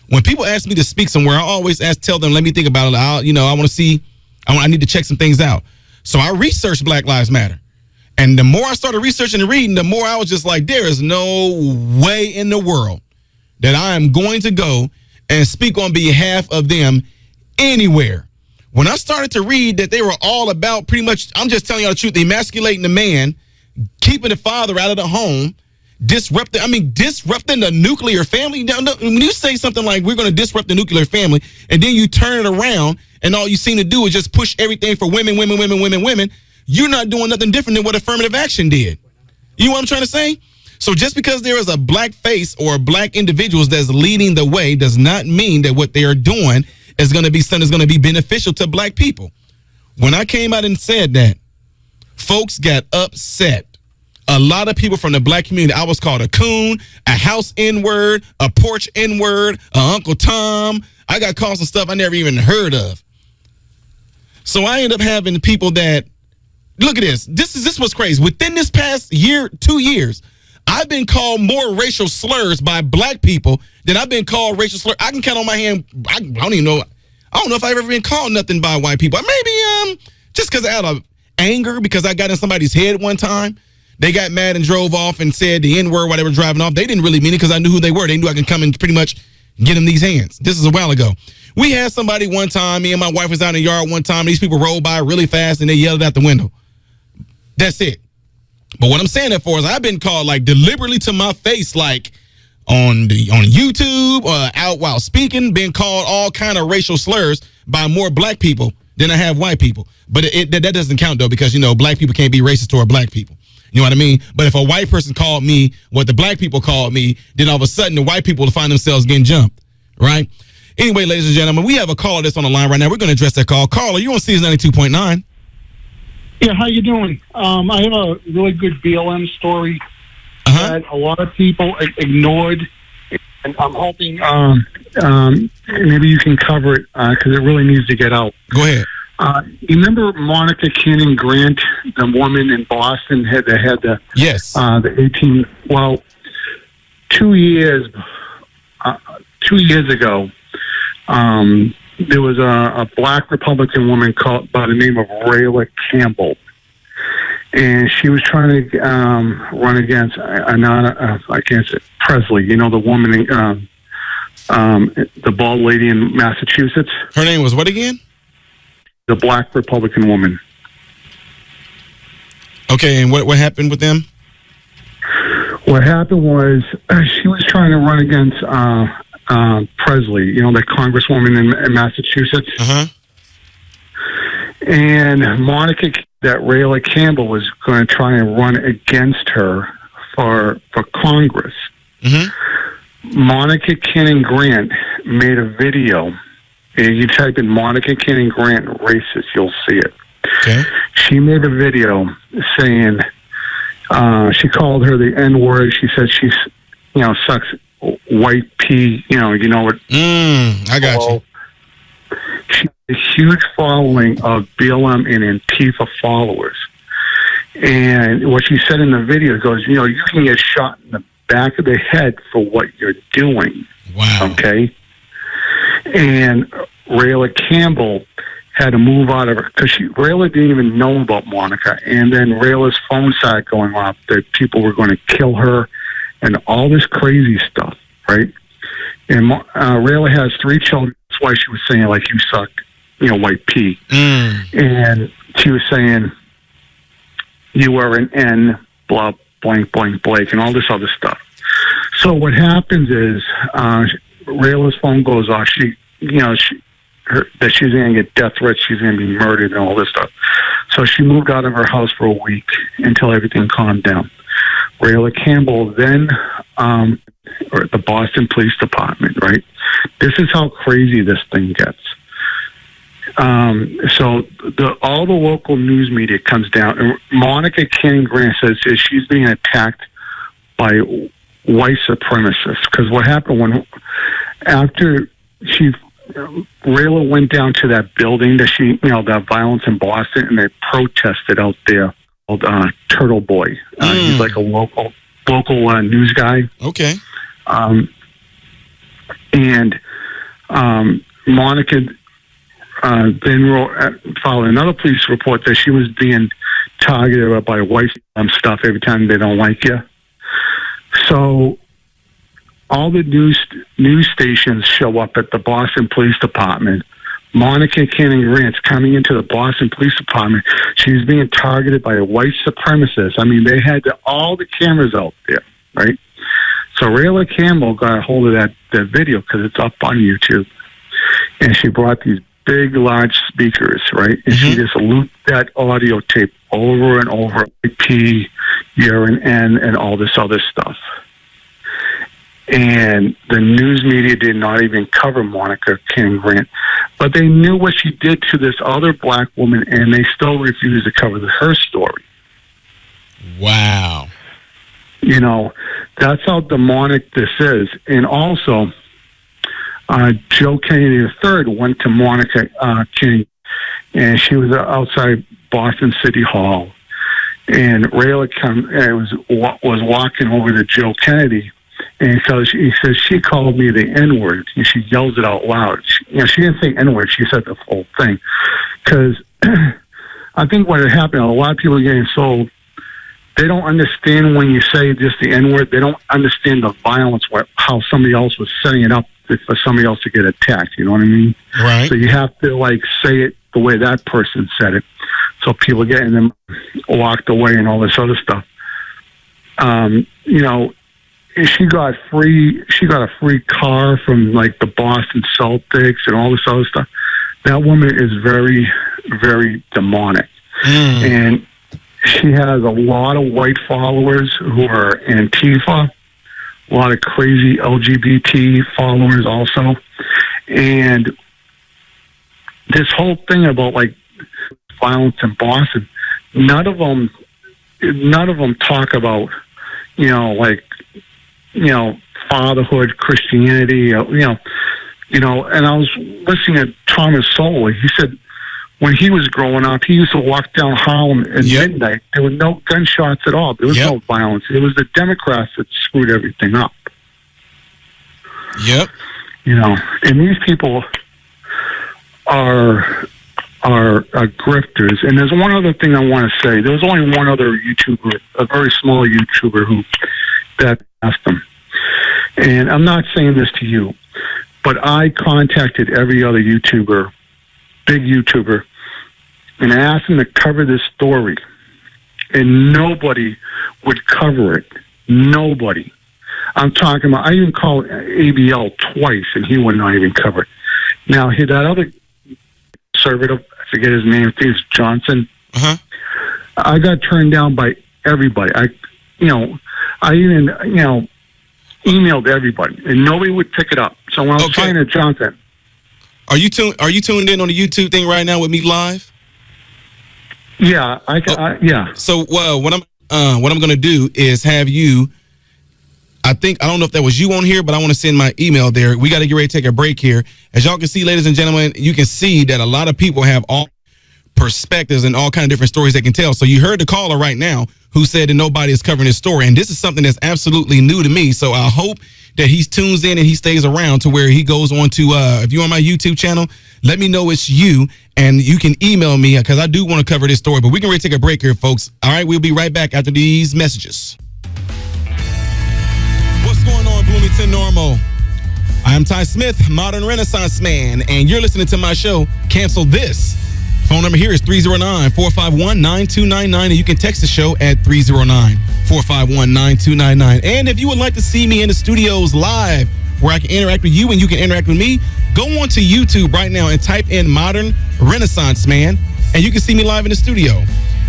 When people ask me to speak somewhere, I always tell them, let me think about it. I want to see, I need to check some things out. So I researched Black Lives Matter. And the more I started researching and reading, the more I was just like, there is no way in the world that I am going to go and speak on behalf of them anywhere. When I started to read that they were all about pretty much, I'm just telling y'all the truth, emasculating the man, keeping the father out of the home, disrupting the nuclear family. When you say something like we're going to disrupt the nuclear family, and then you turn it around and all you seem to do is just push everything for women, you're not doing nothing different than what affirmative action did. You know what I'm trying to say? So just because there is a black face or black individuals that's leading the way does not mean that what they are doing is going to be something that's going to be beneficial to black people. When I came out and said that, folks got upset. A lot of people from the black community, I was called a coon, a house N-word, a porch N-word, a Uncle Tom. I got called some stuff I never even heard of. So I ended up having people that, look at this. This was crazy. Within this past year, 2 years, I've been called more racial slurs by black people than I've been called racial slurs. I can count on my hand. I don't even know. I don't know if I've ever been called nothing by white people. Maybe just because out of anger, because I got in somebody's head one time. They got mad and drove off and said the N-word while they were driving off. They didn't really mean it because I knew who they were. They knew I could come and pretty much get them these hands. This is a while ago. We had somebody one time, me and my wife was out in the yard one time. These people rolled by really fast and they yelled out the window. That's it. But what I'm saying that for is I've been called like deliberately to my face, like on YouTube or out while speaking, been called all kind of racial slurs by more black people than I have white people. But that doesn't count though, because black people can't be racist toward black people. You know what I mean? But if a white person called me what the black people called me, then all of a sudden the white people will find themselves getting jumped, right? Anyway, ladies and gentlemen, we have a caller that's on the line right now. We're going to address that call. Caller, you on CS 92.9? Yeah, how you doing? I have a really good BLM story that a lot of people ignored, and I'm hoping maybe you can cover it because it really needs to get out. Go ahead. You remember Monica Cannon Grant, the woman in Boston that had the yes the 18? Well, 2 years ago, there was a black Republican woman called by the name of Rayla Campbell, and she was trying to run against Presley. The woman, the bald lady in Massachusetts. Her name was what again? The black Republican woman. Okay, and what happened with them? What happened was she was trying to run against Presley, the congresswoman in Massachusetts. And Monica, that Rayla Campbell was going to try and run against her for Congress. Monica Cannon Grant made a video. And you type in Monica Cannon Grant racist, you'll see it. Okay. She made a video saying she called her the N-word. She said she's, sucks white pea. You know what? I got you. She has a huge following of BLM and Antifa followers. And what she said in the video goes, you can get shot in the back of the head for what you're doing. Wow. Okay. And Rayla Campbell had to move out of her because Rayla didn't even know about Monica. And then Rayla's phone started going off that people were going to kill her and all this crazy stuff, right? And Rayla has 3 children. That's why she was saying, like, you suck, white pea. And she was saying, you are an N, blah, blank, blank, Blake, and all this other stuff. So what happens is Rayla's phone goes off. That she's going to get death threats, she's going to be murdered and all this stuff. So she moved out of her house for a week until everything calmed down. Rayla Campbell then, or the Boston Police Department, right? This is how crazy this thing gets. So all the local news media comes down, and Monica Canning Grant says she's being attacked by white supremacists. Because what happened after Rayla went down to that building that violence in Boston, and they protested out there called Turtle Boy. He's like a local news guy. Okay. And Monica then filed another police report that she was being targeted by white stuff every time they don't like you. So all the news stations show up at the Boston Police Department. Monica Canning Grant's coming into the Boston Police Department. She's being targeted by a white supremacist. I mean, they had all the cameras out there, right? So Rayla Campbell got a hold of that video because it's up on YouTube. And she brought these big, large speakers, right? And she just looped that audio tape over and over, P, you're an N, and all this other stuff. And the news media did not even cover Monica Canning Grant. But they knew what she did to this other black woman, and they still refused to cover her story. Wow. That's how demonic this is. And also, Joe Kennedy III went to Monica King, and she was outside Boston City Hall. And Rayla was walking over to Joe Kennedy, and so he says, she called me the N-word, and she yells it out loud. She didn't say N-word, she said the whole thing. Because I think what had happened, a lot of people are getting sold. They don't understand when you say just the N-word. They don't understand the violence, how somebody else was setting it up for somebody else to get attacked. You know what I mean? Right. So you have to say it the way that person said it, so people getting them walked away and all this other stuff. She got a free car from the Boston Celtics and all this other stuff. That woman is very, very demonic, and she has a lot of white followers who are Antifa, a lot of crazy LGBT followers also. And this whole thing about violence in Boston, none of them talk about, fatherhood, Christianity, and I was listening to Thomas Sowell. He said, when he was growing up, he used to walk down Harlem at midnight. There were no gunshots at all. There was no violence. It was the Democrats that screwed everything up. Yep. And these people are grifters. And there's one other thing I want to say. There was only one other YouTuber, a very small YouTuber, that asked them. And I'm not saying this to you, but I contacted every other YouTuber, big YouTuber, and I asked them to cover this story, and nobody would cover it. Nobody. I'm talking about, I even called ABL twice, and he would not even cover it. Now, that other conservative, I forget his name, I think it's Johnson. I got turned down by everybody. I even, emailed everybody, and nobody would pick it up. So when I was talking to Johnson, Are you tuned in on the YouTube thing right now with me live? Yeah, yeah. So, what I'm going to do is have you. I don't know if that was you on here, but I want to send my email there. We got to get ready to take a break here. As y'all can see, ladies and gentlemen, you can see that a lot of people have all perspectives and all kind of different stories they can tell. So you heard the caller right now who said that nobody is covering his story, and this is something that's absolutely new to me. So I hope that he tunes in and he stays around to where he goes on to, if you're on my YouTube channel, let me know it's you, and you can email me because I do want to cover this story. But we can really take a break here, folks. All right, we'll be right back after these messages. What's going on, Bloomington Normal? I am Ty Smith, Modern Renaissance Man, and you're listening to my show, Cancel This. Phone number here is 309-451-9299, and you can text the show at 309 451-9299. And if you would like to see me in the studios live, where I can interact with you and you can interact with me, go on to YouTube right now and type in Modern Renaissance Man, and you can see me live in the studio.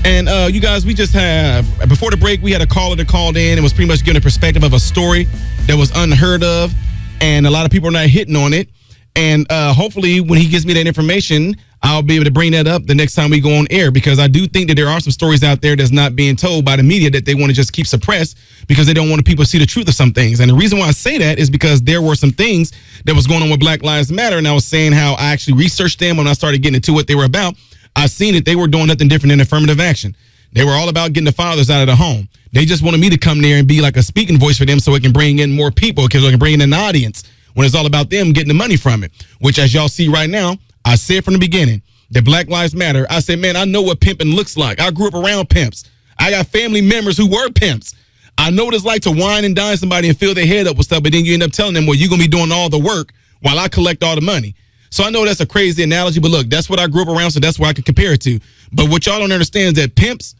And you guys, we just have, before the break, we had a caller that called in and was pretty much giving a perspective of a story that was unheard of, and a lot of people are not hitting on it. And hopefully when he gives me that information, I'll be able to bring that up the next time we go on air, because I do think that there are some stories out there that's not being told by the media that they want to just keep suppressed because they don't want people to see the truth of some things. And the reason why I say that is because there were some things that was going on with Black Lives Matter, and I was saying how I actually researched them when I started getting into what they were about. I seen it. They were doing nothing different than affirmative action. They were all about getting the fathers out of the home. They just wanted me to come there and be like a speaking voice for them so it can bring in more people, because it can bring in an audience when it's all about them getting the money from it, which, as y'all see right now, I said from the beginning that Black Lives Matter. I said, man, I know what pimping looks like. I grew up around pimps. I got family members who were pimps. I know what it's like to wine and dine somebody and fill their head up with stuff, but then you end up telling them, well, you're going to be doing all the work while I collect all the money. So I know that's a crazy analogy, but look, that's what I grew up around, so that's what I can compare it to. But what y'all don't understand is that pimps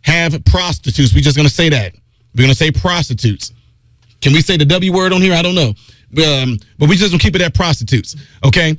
have prostitutes. We're just going to say that. We're going to say prostitutes. Can we say the W word on here? I don't know. But we just going to keep it at prostitutes, okay?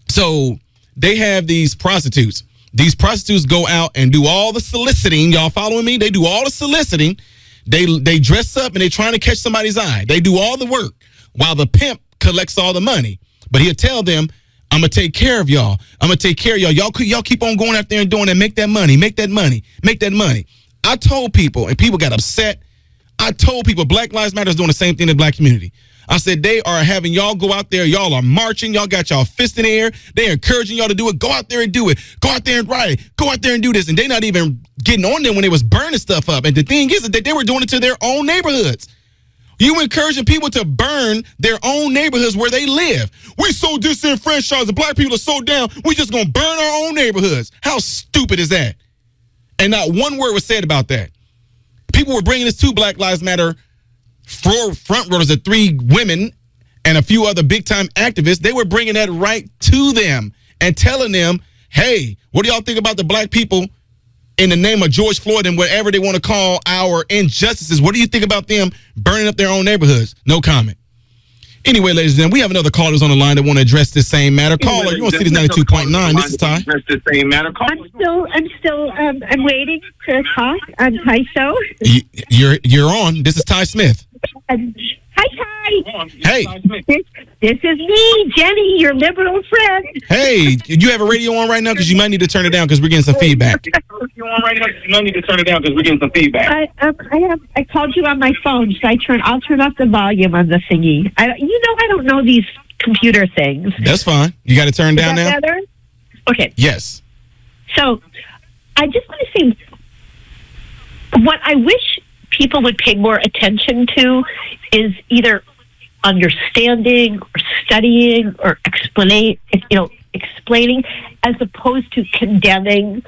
So they have these prostitutes. These prostitutes go out and do all the soliciting. Y'all following me? They do all the soliciting. They dress up and they're trying to catch somebody's eye. They do all the work while the pimp collects all the money. But he'll tell them, I'm going to take care of y'all. I'm going to take care of y'all. Y'all keep on going out there and doing that. Make that money. Make that money. Make that money. I told people, and people got upset. I told people Black Lives Matter is doing the same thing in the black community. I said, they are having y'all go out there. Y'all are marching. Y'all got y'all fist in the air. They're encouraging y'all to do it. Go out there and do it. Go out there and write it. Go out there and do this. And they're not even getting on them when they was burning stuff up. And the thing is that they were doing it to their own neighborhoods. You encouraging people to burn their own neighborhoods where they live. We so disenfranchised. The black people are so down. We just going to burn our own neighborhoods. How stupid is that? And not one word was said about that. People were bringing this to Black Lives Matter. 4 front runners, the 3 women and a few other big time activists. They were bringing that right to them and telling them, hey, what do y'all think about the black people in the name of George Floyd and whatever they want to call our injustices? What do you think about them burning up their own neighborhoods? No comment. Anyway, ladies and gentlemen, we have another caller who's on the line that want to address this same matter. Caller, you on Cities 92.9. This is Ty. I'm waiting to talk on Ty show. You're on. This is Ty Smith. Hi, Ty. Hey. This is me, Jenny, your liberal friend. Hey, you have a radio on right now? Because you might need to turn it down because we're getting some feedback. I called you on my phone, so I'll turn off the volume on the thingy. I don't know these computer things. That's fine. You got to turn down now? Better? Okay. Yes. So I just want to say what I wish people would pay more attention to is either understanding or studying or explaining as opposed to condemning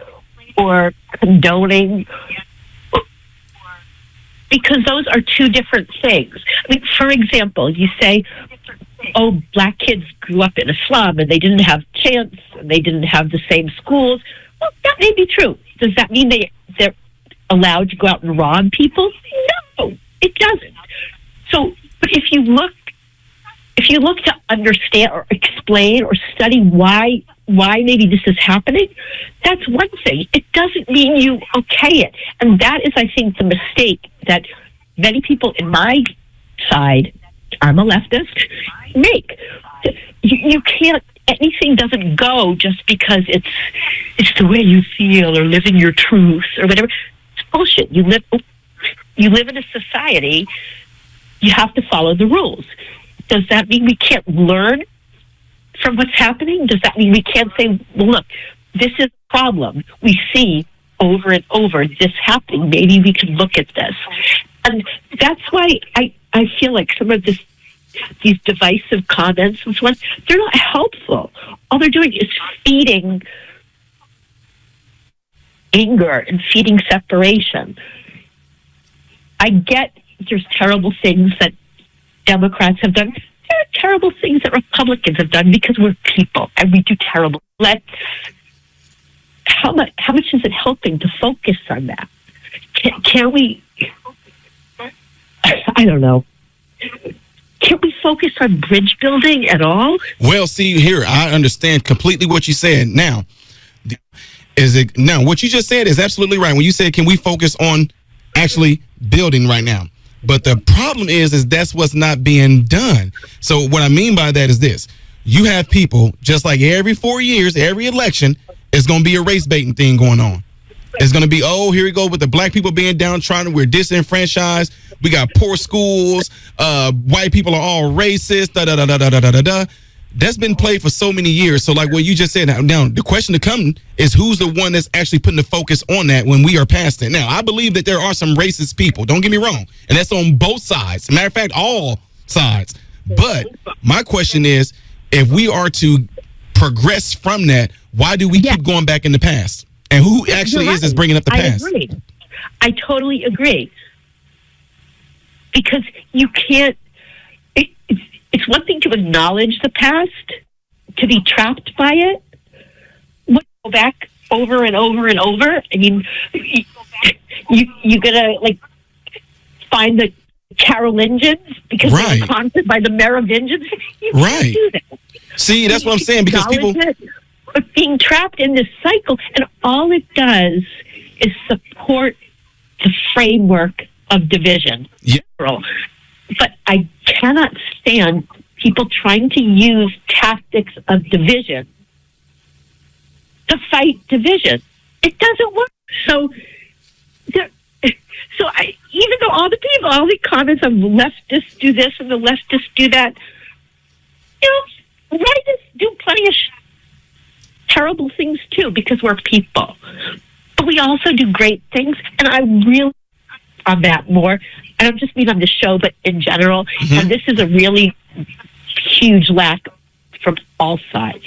or condoning, because those are 2 different things. I mean, for example, you say, oh, black kids grew up in a slum and they didn't have chance and they didn't have the same schools. Well, that may be true. Does that mean they're allowed to go out and rob people? No, it doesn't. So, but if you look to understand or explain or study why maybe this is happening, that's one thing. It doesn't mean you okay it. And that is, I think, the mistake that many people in my side, I'm a leftist, make. You can't, anything doesn't go just because it's the way you feel or living your truth or whatever. It's bullshit. You live in a society, you have to follow the rules. Does that mean we can't learn from what's happening? Does that mean we can't say, well, look, this is a problem we see over and over this happening? Maybe we can look at this. And that's why I feel like some of these divisive comments and so on, they're not helpful. All they're doing is feeding anger and feeding separation. I get there's terrible things that Democrats have done. There are terrible things that Republicans have done because we're people and we do terrible. How much is it helping to focus on that? Can we I don't know. Can't we focus on bridge building at all? Well, see here, I understand completely what you said. Now, what you just said is absolutely right. When you said, can we focus on actually building right now? But the problem is that's what's not being done. So what I mean by that is this. You have people, just like every 4 years, every election, it's going to be a race baiting thing going on. It's going to be, oh, here we go with the black people being downtrodden. We're disenfranchised. We got poor schools. White people are all racist. Da-da-da-da-da-da-da. That's been played for so many years. So like what you just said, now the question to come is who's the one that's actually putting the focus on that when we are past it. Now, I believe that there are some racist people. Don't get me wrong. And that's on both sides. Matter of fact, all sides. But my question is, if we are to progress from that, why do we keep going back in the past? And who actually is bringing up the past? I agree. I totally agree. Because you can't... It's one thing to acknowledge the past, to be trapped by it. When you go back over and over and over, I mean, you gotta like find the Carolingians because they were conquered by the Merovingians. You can't do that. See, that's what I'm saying, because people are being trapped in this cycle, and all it does is support the framework of division. Yeah. But I cannot stand people trying to use tactics of division to fight division. It doesn't work. So even though all the comments of leftists do this and the leftists do that, rightists do plenty of terrible things too because we're people. But we also do great things, and I really on that more. I don't just mean on the show, but in general. Mm-hmm. And this is a really huge lack from all sides.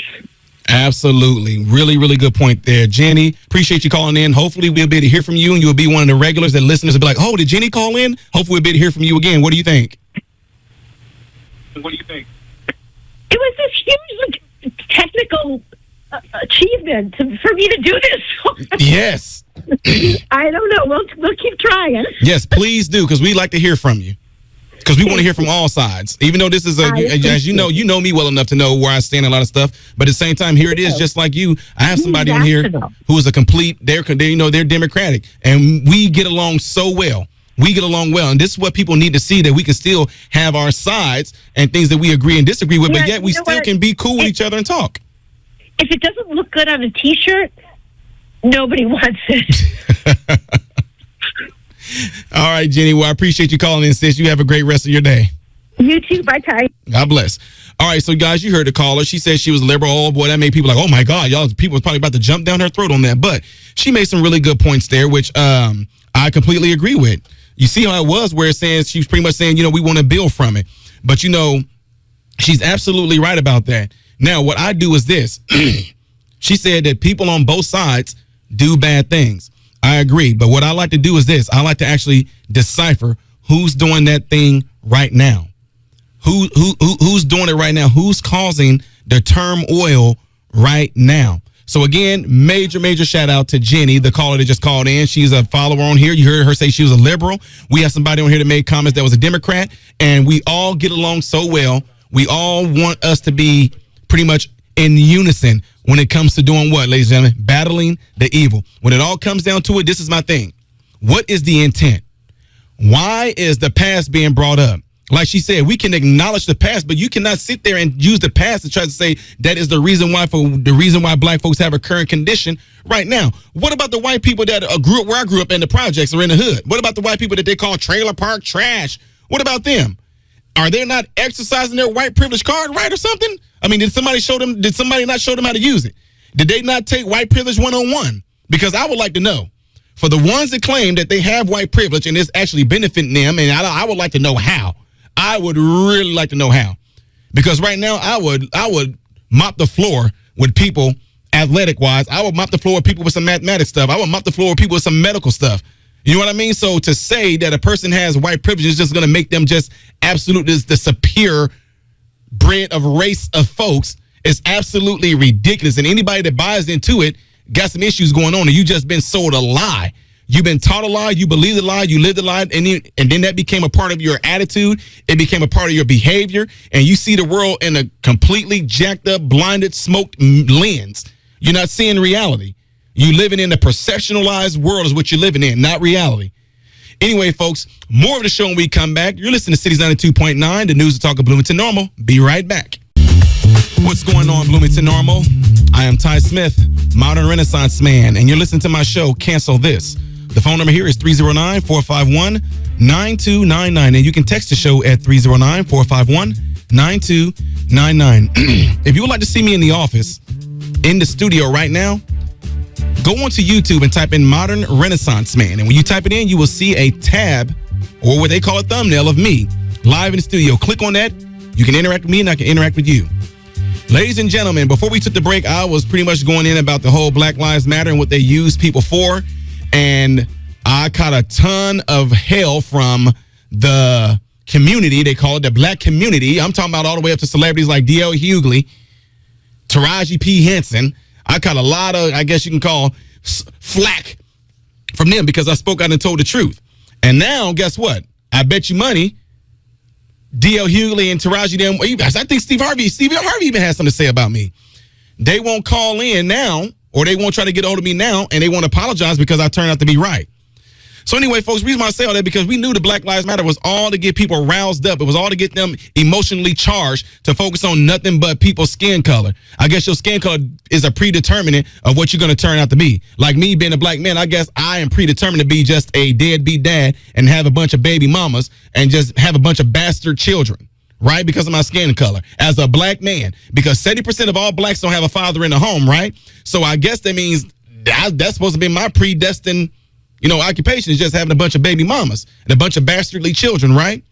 Absolutely. Really, really good point there. Jenny, appreciate you calling in. Hopefully we'll be able to hear from you, and you'll be one of the regulars that listeners will be like, oh, did Jenny call in? Hopefully we'll be able to hear from you again. What do you think? It was this huge technical achievement for me to do this. Yes. I don't know. We'll keep trying. Yes, please do, because we like to hear from you. Because we want to hear from all sides. Even though this is as you know me well enough to know where I stand in a lot of stuff. But at the same time, here it is, just like you. I have somebody on here who is a complete. They're Democratic, and we get along so well. We get along well, and this is what people need to see, that we can still have our sides and things that we agree and disagree with, but yet we still can be cool with each other and talk. If it doesn't look good on a T-shirt, nobody wants it. All right, Jenny. Well, I appreciate you calling in, sis. You have a great rest of your day. You too. Bye, Ty. God bless. All right, so guys, you heard the caller. She said she was liberal. Oh boy, that made people like, oh my God, y'all. People was probably about to jump down her throat on that. But she made some really good points there, which I completely agree with. You see how it was, where it says she's pretty much saying, we want to build from it. But she's absolutely right about that. Now, what I do is this. She said that people on both sides do bad things. I agree. But what I like to do is this. I like to actually decipher who's doing that thing right now. Who's doing it right now? Who's causing the turmoil right now? So again, major shout out to Jenny, the caller that just called in. She's a follower on here. You heard her say she was a liberal. We have somebody on here that made comments that was a Democrat, and we all get along so well. We all want us to be pretty much in unison when it comes to doing what, ladies and gentlemen? Battling the evil. When it all comes down to it, this is my thing. What is the intent? Why is the past being brought up? Like she said, we can acknowledge the past, but you cannot sit there and use the past to try to say that is the reason why black folks have a current condition right now. What about the white people that grew up where I grew up in the projects or in the hood? What about the white people that they call trailer park trash? What about them? Are they not exercising their white privilege card right or something? I mean, did somebody not show them how to use it? Did they not take white privilege 101? Because I would like to know. For the ones that claim that they have white privilege and it's actually benefiting them, and I would like to know how. I would really like to know how. Because right now, I would mop the floor with people athletic-wise. I would mop the floor with people with some mathematics stuff. I would mop the floor with people with some medical stuff. You know what I mean? So to say that a person has white privilege is just going to make them just absolutely the superior breed of race of folks is absolutely ridiculous. And anybody that buys into it got some issues going on, and you just been sold a lie. You've been taught a lie, you believe the lie, you live the lie, and then that became a part of your attitude. It became a part of your behavior, and you see the world in a completely jacked up, blinded, smoked lens. You're not seeing reality. You living in a perceptionalized world is what you're living in, not reality. Anyway, folks, more of the show when we come back. You're listening to Cities 92.9, the news and talk of Bloomington Normal. Be right back. What's going on, Bloomington Normal? I am Ty Smith, modern Renaissance man, and you're listening to my show, Cancel This. The phone number here is 309-451-9299, and you can text the show at 309-451-9299. If you would like to see me in the office, in the studio right now, go onto YouTube and type in Modern Renaissance Man, and when you type it in, you will see a tab, or what they call a thumbnail, of me, live in the studio. Click on that. You can interact with me, and I can interact with you. Ladies and gentlemen, before we took the break, I was pretty much going in about the whole Black Lives Matter and what they use people for. And I caught a ton of hell from the community. They call it the black community. I'm talking about all the way up to celebrities like D.L. Hughley, Taraji P. Henson. I caught a lot of, I guess you can call, flack from them because I spoke out and told the truth. And now, guess what? I bet you money, D.L. Hughley and Taraji, them, I think Steve Harvey even has something to say about me. They won't call in now, or they won't try to get hold of me now, and they won't apologize because I turned out to be right. So anyway, folks, the reason why I say all that, because we knew the Black Lives Matter was all to get people roused up. It was all to get them emotionally charged to focus on nothing but people's skin color. I guess your skin color is a predeterminant of what you're going to turn out to be. Like me being a black man, I guess I am predetermined to be just a deadbeat dad and have a bunch of baby mamas and just have a bunch of bastard children, right? Because of my skin color as a black man, because 70% of all blacks don't have a father in the home, right? So I guess that means that's supposed to be my predestined, occupation, is just having a bunch of baby mamas and a bunch of bastardly children, right?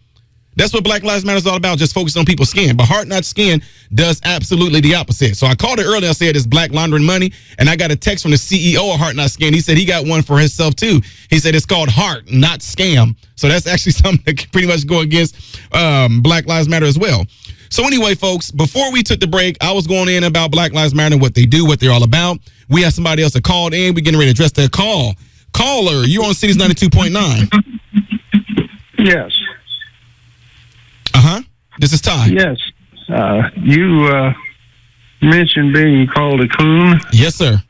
That's what Black Lives Matter is all about, just focusing on people's skin. But Heart Not Skin does absolutely the opposite. So I called it earlier. I said it's black laundering money, and I got a text from the CEO of Heart Not Skin. He said he got one for himself too. He said it's called Heart Not Scam. So that's actually something that can pretty much go against Black Lives Matter as well. So anyway, folks, before we took the break, I was going in about Black Lives Matter and what they do, what they're all about. We have somebody else that called in. We're getting ready to address their call. Caller, you're on Cities 92.9. Yes. Uh-huh. This is Ty. Yes. You mentioned being called a coon. Yes, sir.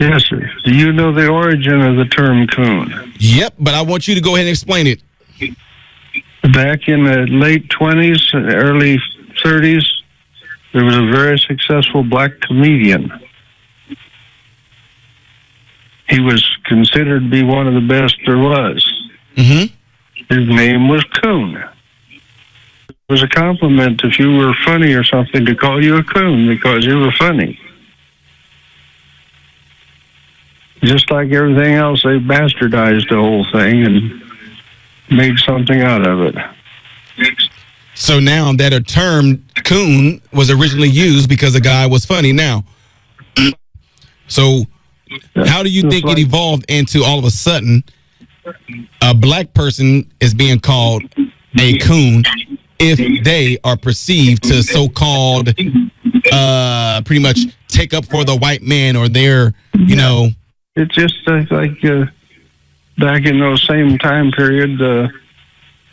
Yes, sir. Do you know the origin of the term coon? Yep, but I want you to go ahead and explain it. Back in the late 20s, early 30s, there was a very successful black comedian. He was considered to be one of the best there was. Mm-hmm. His name was Coon. It was a compliment if you were funny or something to call you a coon because you were funny. Just like everything else, they bastardized the whole thing and made something out of it. So now that a term coon was originally used because a guy was funny now. So how do you think it evolved into all of a sudden a black person is being called a coon if they are perceived to so-called pretty much take up for the white man, or they're, It's just like back in those same time period,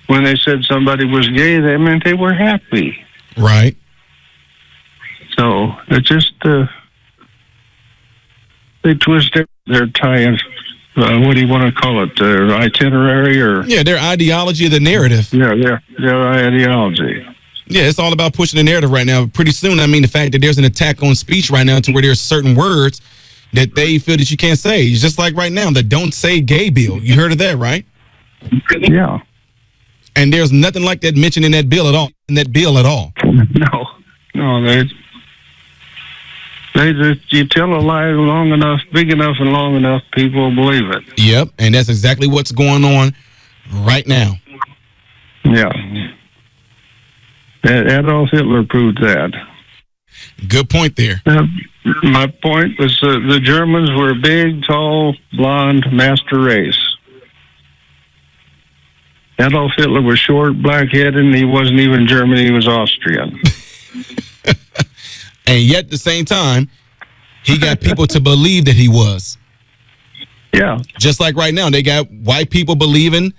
when they said somebody was gay, they meant they were happy. Right. So it just they twist their tie. What do you want to call it? Their itinerary, or their ideology, the narrative. Yeah, their ideology. Yeah, it's all about pushing the narrative right now. Pretty soon, the fact that there's an attack on speech right now to where there's certain words that they feel that you can't say. It's just like right now, the Don't Say Gay bill. You heard of that, right? Yeah. And there's nothing like that mentioned in that bill at all. No, you tell a lie long enough, big enough and long enough, people will believe it. Yep, and that's exactly what's going on right now. Yeah. Adolf Hitler proved that. Good point there. My point was the Germans were a big, tall, blonde master race. Adolf Hitler was short, black-headed, and he wasn't even German, he was Austrian. And yet, at the same time, he got people to believe that he was. Yeah. Just like right now, they got white people believing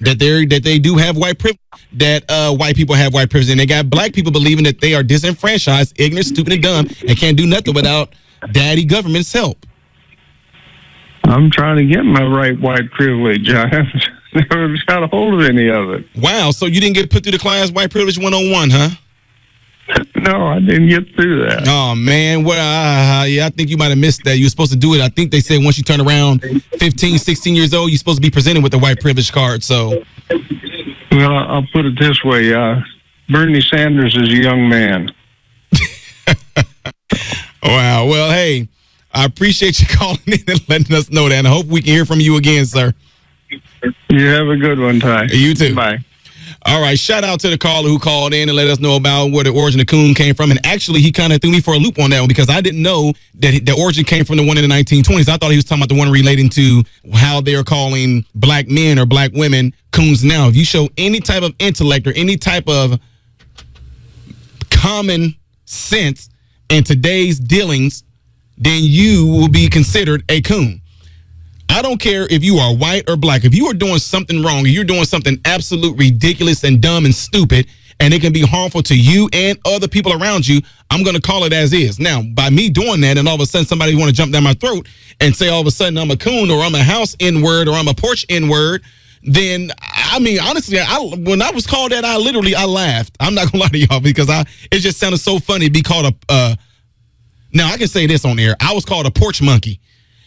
that they do have white privilege, that white people have white privilege, and they got black people believing that they are disenfranchised, ignorant, stupid, and dumb, and can't do nothing without daddy government's help. I'm trying to get my right white privilege. I haven't never got a hold of any of it. Wow, so you didn't get put through the class White Privilege 101, huh? No, I didn't get through that. Oh, man. Well, yeah, I think you might have missed that. You were supposed to do it. I think they said once you turn around 15, 16 years old, you're supposed to be presented with the white privilege card. So, Well, I'll put it this way. Bernie Sanders is a young man. wow. Well, hey, I appreciate you calling in and letting us know that. And I hope we can hear from you again, sir. You have a good one, Ty. You too. Bye. All right. Shout out to the caller who called in and let us know about where the origin of coon came from. And actually, he kind of threw me for a loop on that one because I didn't know that the origin came from the one in the 1920s. I thought he was talking about the one relating to how they're calling black men or black women coons now. If you show any type of intellect or any type of common sense in today's dealings, then you will be considered a coon. I don't care if you are white or black. If you are doing something wrong, if you're doing something absolute ridiculous and dumb and stupid, and it can be harmful to you and other people around you, I'm going to call it as is. Now, by me doing that, and all of a sudden somebody want to jump down my throat and say all of a sudden I'm a coon or I'm a house N-word or I'm a porch N-word, then, I mean, honestly, when I was called that, I laughed. I'm not going to lie to y'all because it just sounded so funny to be called now I can say this on air. I was called a porch monkey.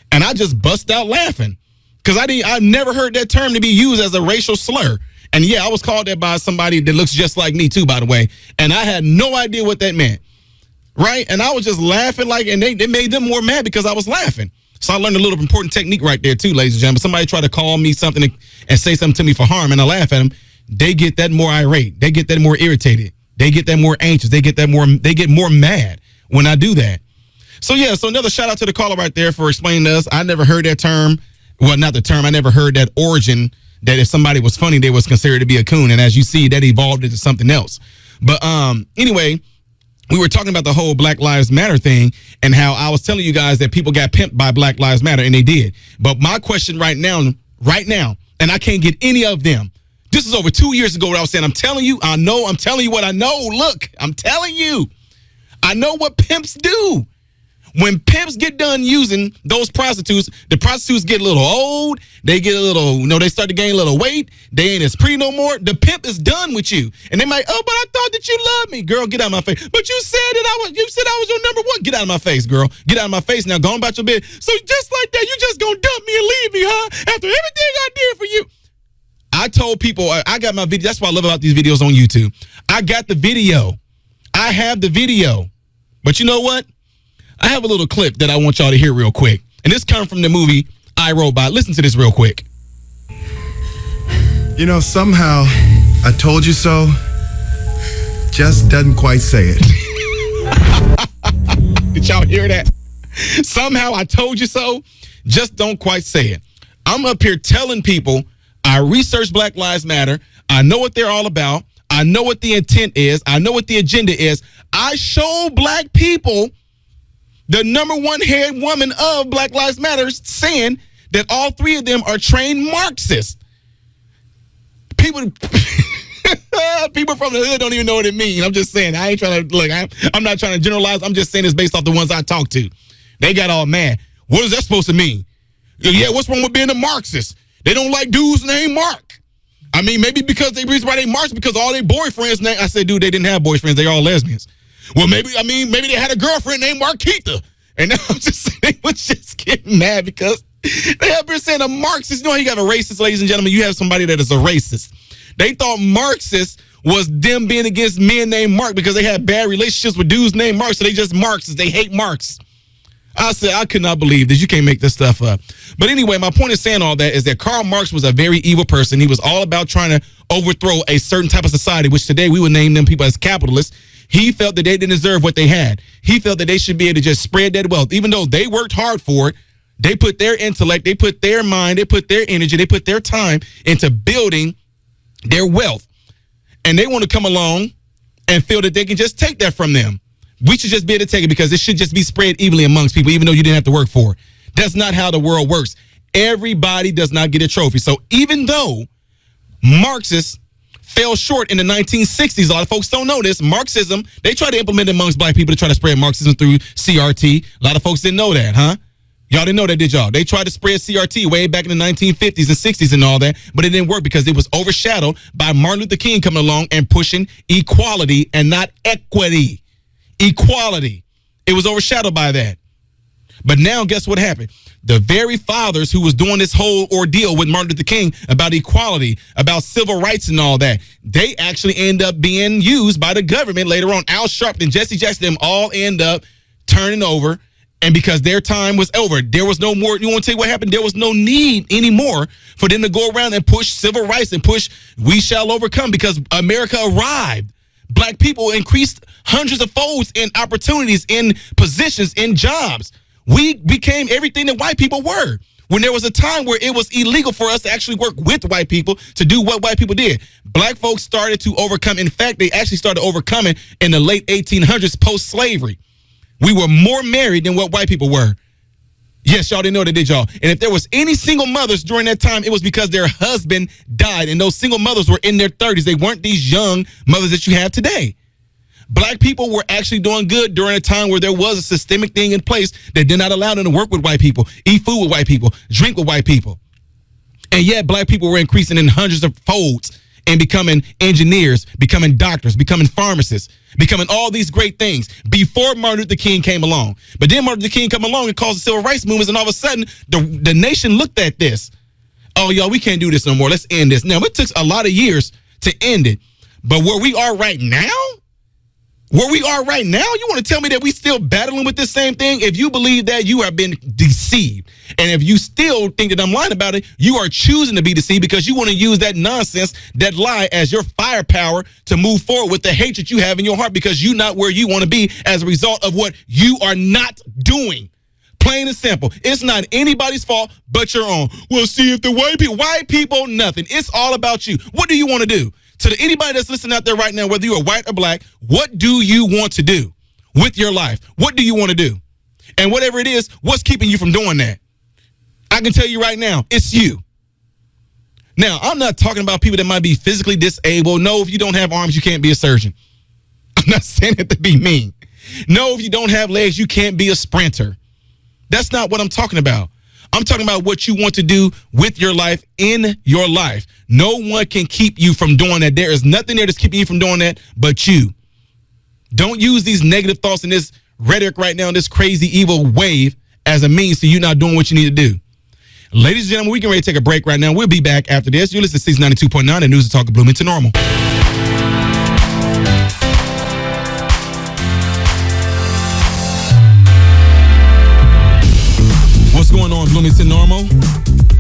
And I just bust out laughing because I never heard that term to be used as a racial slur. And yeah, I was called that by somebody that looks just like me too, by the way. And I had no idea what that meant. Right. And I was just laughing and they made them more mad because I was laughing. So I learned a little important technique right there too, ladies and gentlemen. Somebody try to call me something and say something to me for harm and I laugh at them. They get that more irate. They get that more irritated. They get that more anxious. They get more mad when I do that. So, yeah, so another shout out to the caller right there for explaining to us. I never heard that term. Well, not the term. I never heard that origin that if somebody was funny, they was considered to be a coon. And as you see, that evolved into something else. But anyway, we were talking about the whole Black Lives Matter thing and how I was telling you guys that people got pimped by Black Lives Matter, and they did. But my question right now, and I can't get any of them. This is over 2 years ago what I was saying. I'm telling you what I know. Look, I'm telling you. I know what pimps do. When pimps get done using those prostitutes, the prostitutes get a little old. They get a little, they start to gain a little weight. They ain't as pretty no more. The pimp is done with you. And they might, but I thought that you loved me. Girl, get out of my face. But you said I was your number one. Get out of my face, girl. Get out of my face now. Go on about your bed. So just like that, you just gonna dump me and leave me, huh? After everything I did for you. I told people, I got my video. That's what I love about these videos on YouTube. I got the video. I have the video. But you know what? I have a little clip that I want y'all to hear real quick. And this comes from the movie I, Robot. Listen to this real quick. Somehow, I told you so just doesn't quite say it. Did y'all hear that? Somehow, I told you so just don't quite say it. I'm up here telling people I researched Black Lives Matter. I know what they're all about. I know what the intent is. I know what the agenda is. I show black people the number one head woman of Black Lives Matter saying that all three of them are trained Marxists. People from the hood don't even know what it means. I'm just saying. I ain't trying to look. I'm not trying to generalize. I'm just saying it's based off the ones I talk to. They got all mad. What is that supposed to mean? Yeah, what's wrong with being a Marxist? They don't like dudes named Mark. I mean, maybe because the reason why they Marx because all their boyfriends named. I said, dude, they didn't have boyfriends. They all lesbians. Well, maybe they had a girlfriend named Marquita. And now I'm just saying they was just getting mad because they have been saying a Marxist. You have a racist, ladies and gentlemen. You have somebody that is a racist. They thought Marxist was them being against men named Mark because they had bad relationships with dudes named Mark. So they just Marxists. They hate Marx. I said, I could not believe this. You can't make this stuff up. But anyway, my point of saying all that is that Karl Marx was a very evil person. He was all about trying to overthrow a certain type of society, which today we would name them people as capitalists. He felt that they didn't deserve what they had. He felt that they should be able to just spread that wealth. Even though they worked hard for it, they put their intellect, they put their mind, they put their energy, they put their time into building their wealth. And they want to come along and feel that they can just take that from them. We should just be able to take it because it should just be spread evenly amongst people, even though you didn't have to work for it. That's not how the world works. Everybody does not get a trophy. So even though Marxists fell short in the 1960s, a lot of folks don't know this. Marxism, they tried to implement it amongst black people to try to spread Marxism through CRT. A lot of folks didn't know that, huh? Y'all didn't know that, did y'all? They tried to spread CRT way back in the 1950s and 60s and all that, but it didn't work because it was overshadowed by Martin Luther King coming along and pushing equality and not equity. Equality. It was overshadowed by that. But now, guess what happened? The very fathers who was doing this whole ordeal with Martin Luther King about equality, about civil rights and all that, they actually end up being used by the government later on. Al Sharpton, Jesse Jackson, them all end up turning over. And because their time was over, there was no more. You want to tell you what happened? There was no need anymore for them to go around and push civil rights and push we shall overcome, because America arrived. Black people increased hundreds of folds in opportunities, in positions, in jobs. We became everything that white people were. When there was a time where it was illegal for us to actually work with white people to do what white people did, black folks started to overcome. In fact, they actually started overcoming in the late 1800s post-slavery. We were more married than what white people were. Yes, y'all didn't know that, did y'all? And if there was any single mothers during that time, it was because their husband died. And those single mothers were in their 30s. They weren't these young mothers that you have today. Black people were actually doing good during a time where there was a systemic thing in place that did not allow them to work with white people, eat food with white people, drink with white people. And yet black people were increasing in hundreds of folds and becoming engineers, becoming doctors, becoming pharmacists, becoming all these great things before Martin Luther King came along. But then Martin Luther King come along and caused the civil rights movements, and all of a sudden, the nation looked at this. Oh, y'all, we can't do this no more. Let's end this. Now, it took a lot of years to end it. But where we are right now, you want to tell me that we still battling with this same thing? If you believe that, you have been deceived. And if you still think that I'm lying about it, you are choosing to be deceived because you want to use that nonsense, that lie, as your firepower to move forward with the hatred you have in your heart, because you're not where you want to be as a result of what you are not doing. Plain and simple. It's not anybody's fault but your own. Well, see, if the white people, nothing. It's all about you. What do you want to do? To anybody that's listening out there right now, whether you are white or black, what do you want to do with your life? What do you want to do? And whatever it is, what's keeping you from doing that? I can tell you right now, it's you. Now, I'm not talking about people that might be physically disabled. No, if you don't have arms, you can't be a surgeon. I'm not saying it to be mean. No, if you don't have legs, you can't be a sprinter. That's not what I'm talking about. I'm talking about what you want to do with your life, in your life. No one can keep you from doing that. There is nothing there that's keeping you from doing that but you. Don't use these negative thoughts and this rhetoric right now, this crazy evil wave, as a means to you not doing what you need to do. Ladies and gentlemen, we can ready to take a break right now. We'll be back after this. You're listening to 92.9, the News and Talk of Bloomington Normal. What's going on, Bloomington Normal?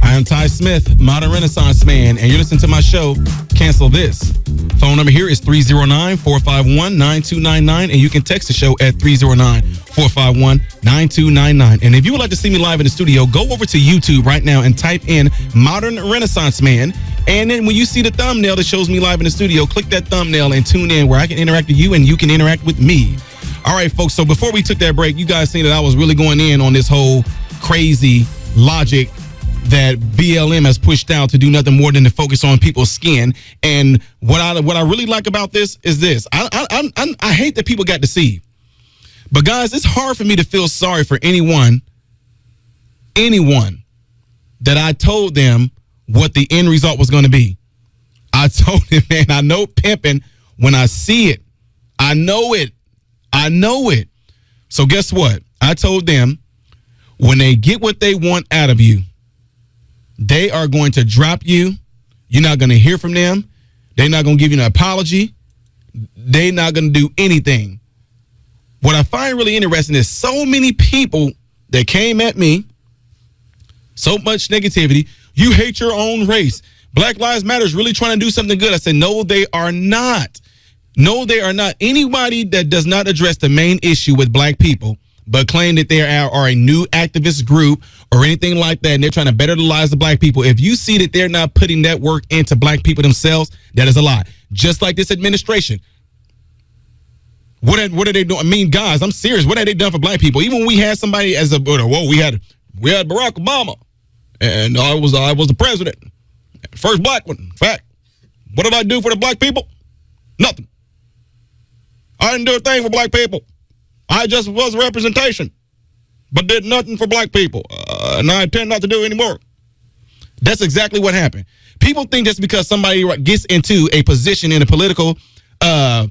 I am Ty Smith, modern Renaissance man, and you're listening to my show, Cancel This. Phone number here is 309-451-9299, and you can text the show at 309-451-9299. And if you would like to see me live in the studio, go over to YouTube right now and type in Modern Renaissance Man. And then when you see the thumbnail that shows me live in the studio, click that thumbnail and tune in where I can interact with you and you can interact with me. All right, folks, so before we took that break, you guys seen that I was really going in on this whole crazy logic that BLM has pushed out to do nothing more than to focus on people's skin. And what I really like about this is this. I hate that people got deceived. But guys, it's hard for me to feel sorry for anyone that I told them what the end result was going to be. I told them, man, I know pimping when I see it. I know it. So guess what? I told them, when they get what they want out of you, they are going to drop you. You're not going to hear from them. They're not going to give you an apology. They're not going to do anything. What I find really interesting is so many people that came at me, so much negativity. You hate your own race. Black Lives Matter is really trying to do something good. I said, no, they are not. No, they are not. Anybody that does not address the main issue with black people, but claim that they are a new activist group or anything like that, and they're trying to better the lives of black people. If you see that they're not putting that work into black people themselves, that is a lie. Just like this administration. What are they doing? I mean, guys, I'm serious. What have they done for black people? Even when we had somebody we had Barack Obama. And I was the president. First black one. In fact, what did I do for the black people? Nothing. I didn't do a thing for black people. I just was representation, but did nothing for black people. And I intend not to do anymore. That's exactly what happened. People think just because somebody gets into a position in a political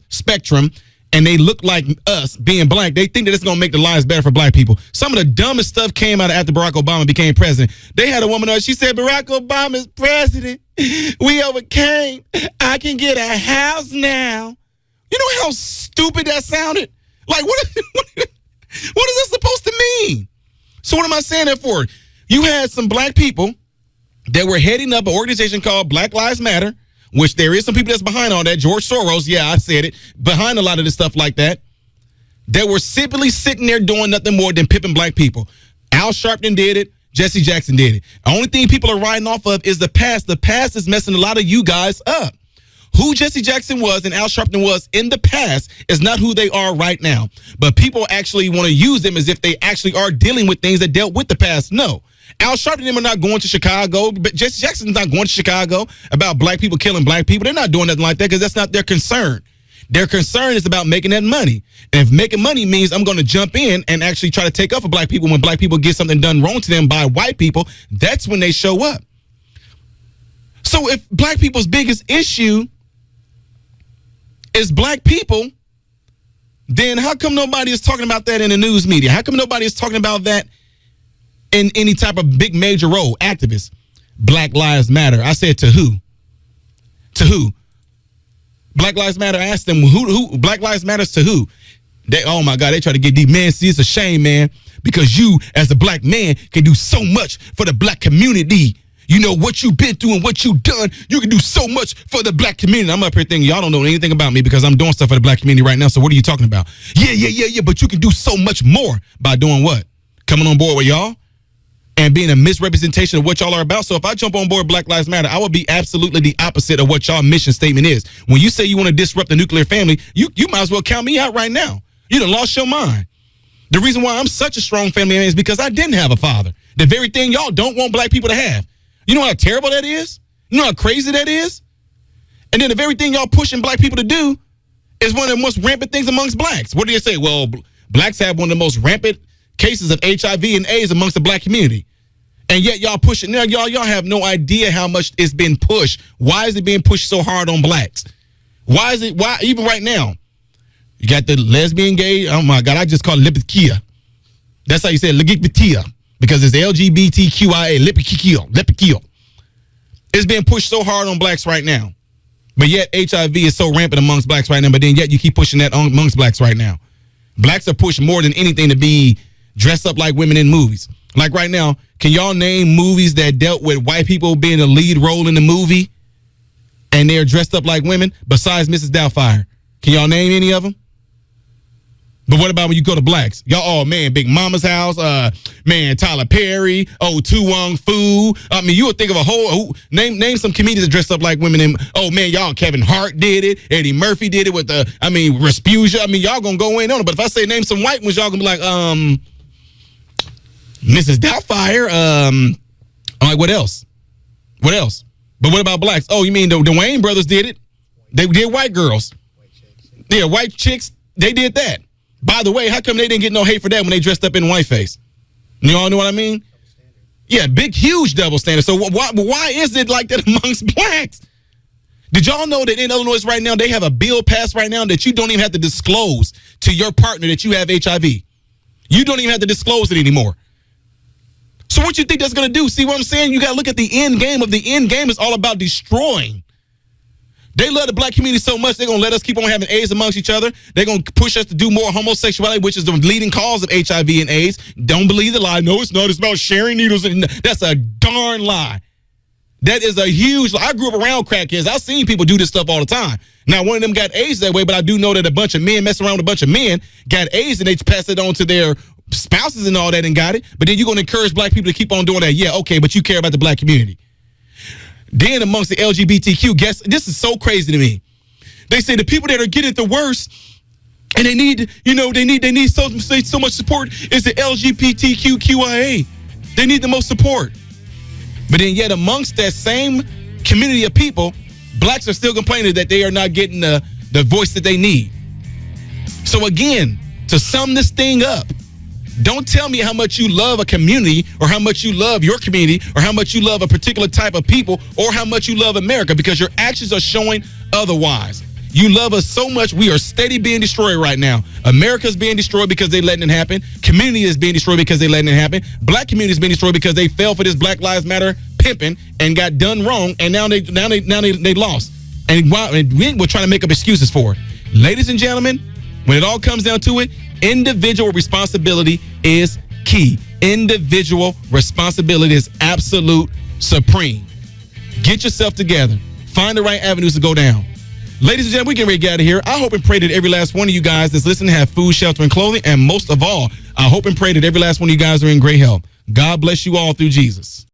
spectrum and they look like us being black, they think that it's going to make the lives better for black people. Some of the dumbest stuff came out after Barack Obama became president. They had a woman she said, Barack Obama's president. We overcame. I can get a house now. You know how stupid that sounded? Like, what is that supposed to mean? So what am I saying that for? You had some black people that were heading up an organization called Black Lives Matter, which there is some people that's behind all that. George Soros, yeah, I said it, behind a lot of this stuff like that. That were simply sitting there doing nothing more than pimping black people. Al Sharpton did it. Jesse Jackson did it. The only thing people are riding off of is the past. The past is messing a lot of you guys up. Who Jesse Jackson was and Al Sharpton was in the past is not who they are right now. But people actually want to use them as if they actually are dealing with things that dealt with the past. No. Al Sharpton and them are not going to Chicago, but Jesse Jackson's not going to Chicago about black people killing black people. They're not doing nothing like that because that's not their concern. Their concern is about making that money. And if making money means I'm going to jump in and actually try to take up for black people when black people get something done wrong to them by white people, that's when they show up. So if black people's biggest issue is black people, then how come nobody is talking about that in the news media? How come nobody is talking about that in any type of big major role? Activists. Black Lives Matter. I said to who? To who? Black Lives Matter. I asked them who Black Lives Matters to who? They, oh my God, they try to get deep. Man, see, it's a shame, man, because you as a black man can do so much for the black community. You know what you've been through and what you've done. You can do so much for the black community. I'm up here thinking y'all don't know anything about me because I'm doing stuff for the black community right now. So what are you talking about? Yeah. But you can do so much more by doing what? Coming on board with y'all and being a misrepresentation of what y'all are about. So if I jump on board Black Lives Matter, I will be absolutely the opposite of what y'all mission statement is. When you say you want to disrupt the nuclear family, you might as well count me out right now. You done lost your mind. The reason why I'm such a strong family man is because I didn't have a father. The very thing y'all don't want black people to have. You know how terrible that is? You know how crazy that is? And then the very thing y'all pushing black people to do is one of the most rampant things amongst blacks. What do you say? Well, blacks have one of the most rampant cases of HIV and AIDS amongst the black community. And yet y'all pushing, now y'all have no idea how much it's been pushed. Why is it being pushed so hard on blacks? Why even right now? You got the lesbian, gay, oh my God, I just call it LGBTQIA. That's how you say it, LGBTQIA. Because it's LGBTQIA, LGBTQIA. It's being pushed so hard on blacks right now. But yet HIV is so rampant amongst blacks right now, but then yet you keep pushing that amongst blacks right now. Blacks are pushed more than anything to be dressed up like women in movies. Like right now, can y'all name movies that dealt with white people being the lead role in the movie and they're dressed up like women besides Mrs. Doubtfire? Can y'all name any of them? But what about when you go to blacks? Y'all, oh man, Big Mama's House, man, Tyler Perry, Tu Wong Fu. I mean, you would think of a whole, name some comedians that dressed up like women. And, oh man, y'all, Kevin Hart did it. Eddie Murphy did it with Rasputia. I mean, y'all gonna go in on it. But if I say name some white ones, y'all gonna be like, Mrs. Doubtfire. I'm like, what else? What else? But what about blacks? Oh, you mean the Wayne brothers did it? They did white girls. Yeah, white chicks, they did that. By the way, how come they didn't get no hate for that when they dressed up in whiteface? You all know what I mean? Yeah, big, huge double standard. So why is it like that amongst blacks? Did y'all know that in Illinois right now, they have a bill passed right now that you don't even have to disclose to your partner that you have HIV. You don't even have to disclose it anymore. So what you think that's going to do? See what I'm saying? You got to look at the end game of the end game is all about destroying. They love the black community so much, they're going to let us keep on having AIDS amongst each other. They're going to push us to do more homosexuality, which is the leading cause of HIV and AIDS. Don't believe the lie. No, it's not. It's about sharing needles. That's a darn lie. That is a huge lie. I grew up around crackheads. I've seen people do this stuff all the time. Now, one of them got AIDS that way, but I do know that a bunch of men messing around with a bunch of men got AIDS and they passed it on to their spouses and all that and got it. But then you're going to encourage black people to keep on doing that. Yeah, okay, but you care about the black community. Then amongst the LGBTQ guests, this is so crazy to me. They say the people that are getting it the worst and they need, they need so much support is the LGBTQIA. They need the most support. But then yet amongst that same community of people, blacks are still complaining that they are not getting the voice that they need. So again, to sum this thing up, don't tell me how much you love a community or how much you love your community or how much you love a particular type of people or how much you love America, because your actions are showing otherwise. You love us so much, we are steady being destroyed right now. America's being destroyed because they letting it happen. Community is being destroyed because they letting it happen. Black community is being destroyed because they fell for this Black Lives Matter pimping and got done wrong, and now they lost. And we're trying to make up excuses for it. Ladies and gentlemen, when it all comes down to it, individual responsibility is key. Individual responsibility is absolute supreme. Get yourself together. Find the right avenues to go down. Ladies and gentlemen, we getting ready to get out of here. I hope and pray that every last one of you guys that's listening have food, shelter, and clothing. And most of all, I hope and pray that every last one of you guys are in great health. God bless you all through Jesus.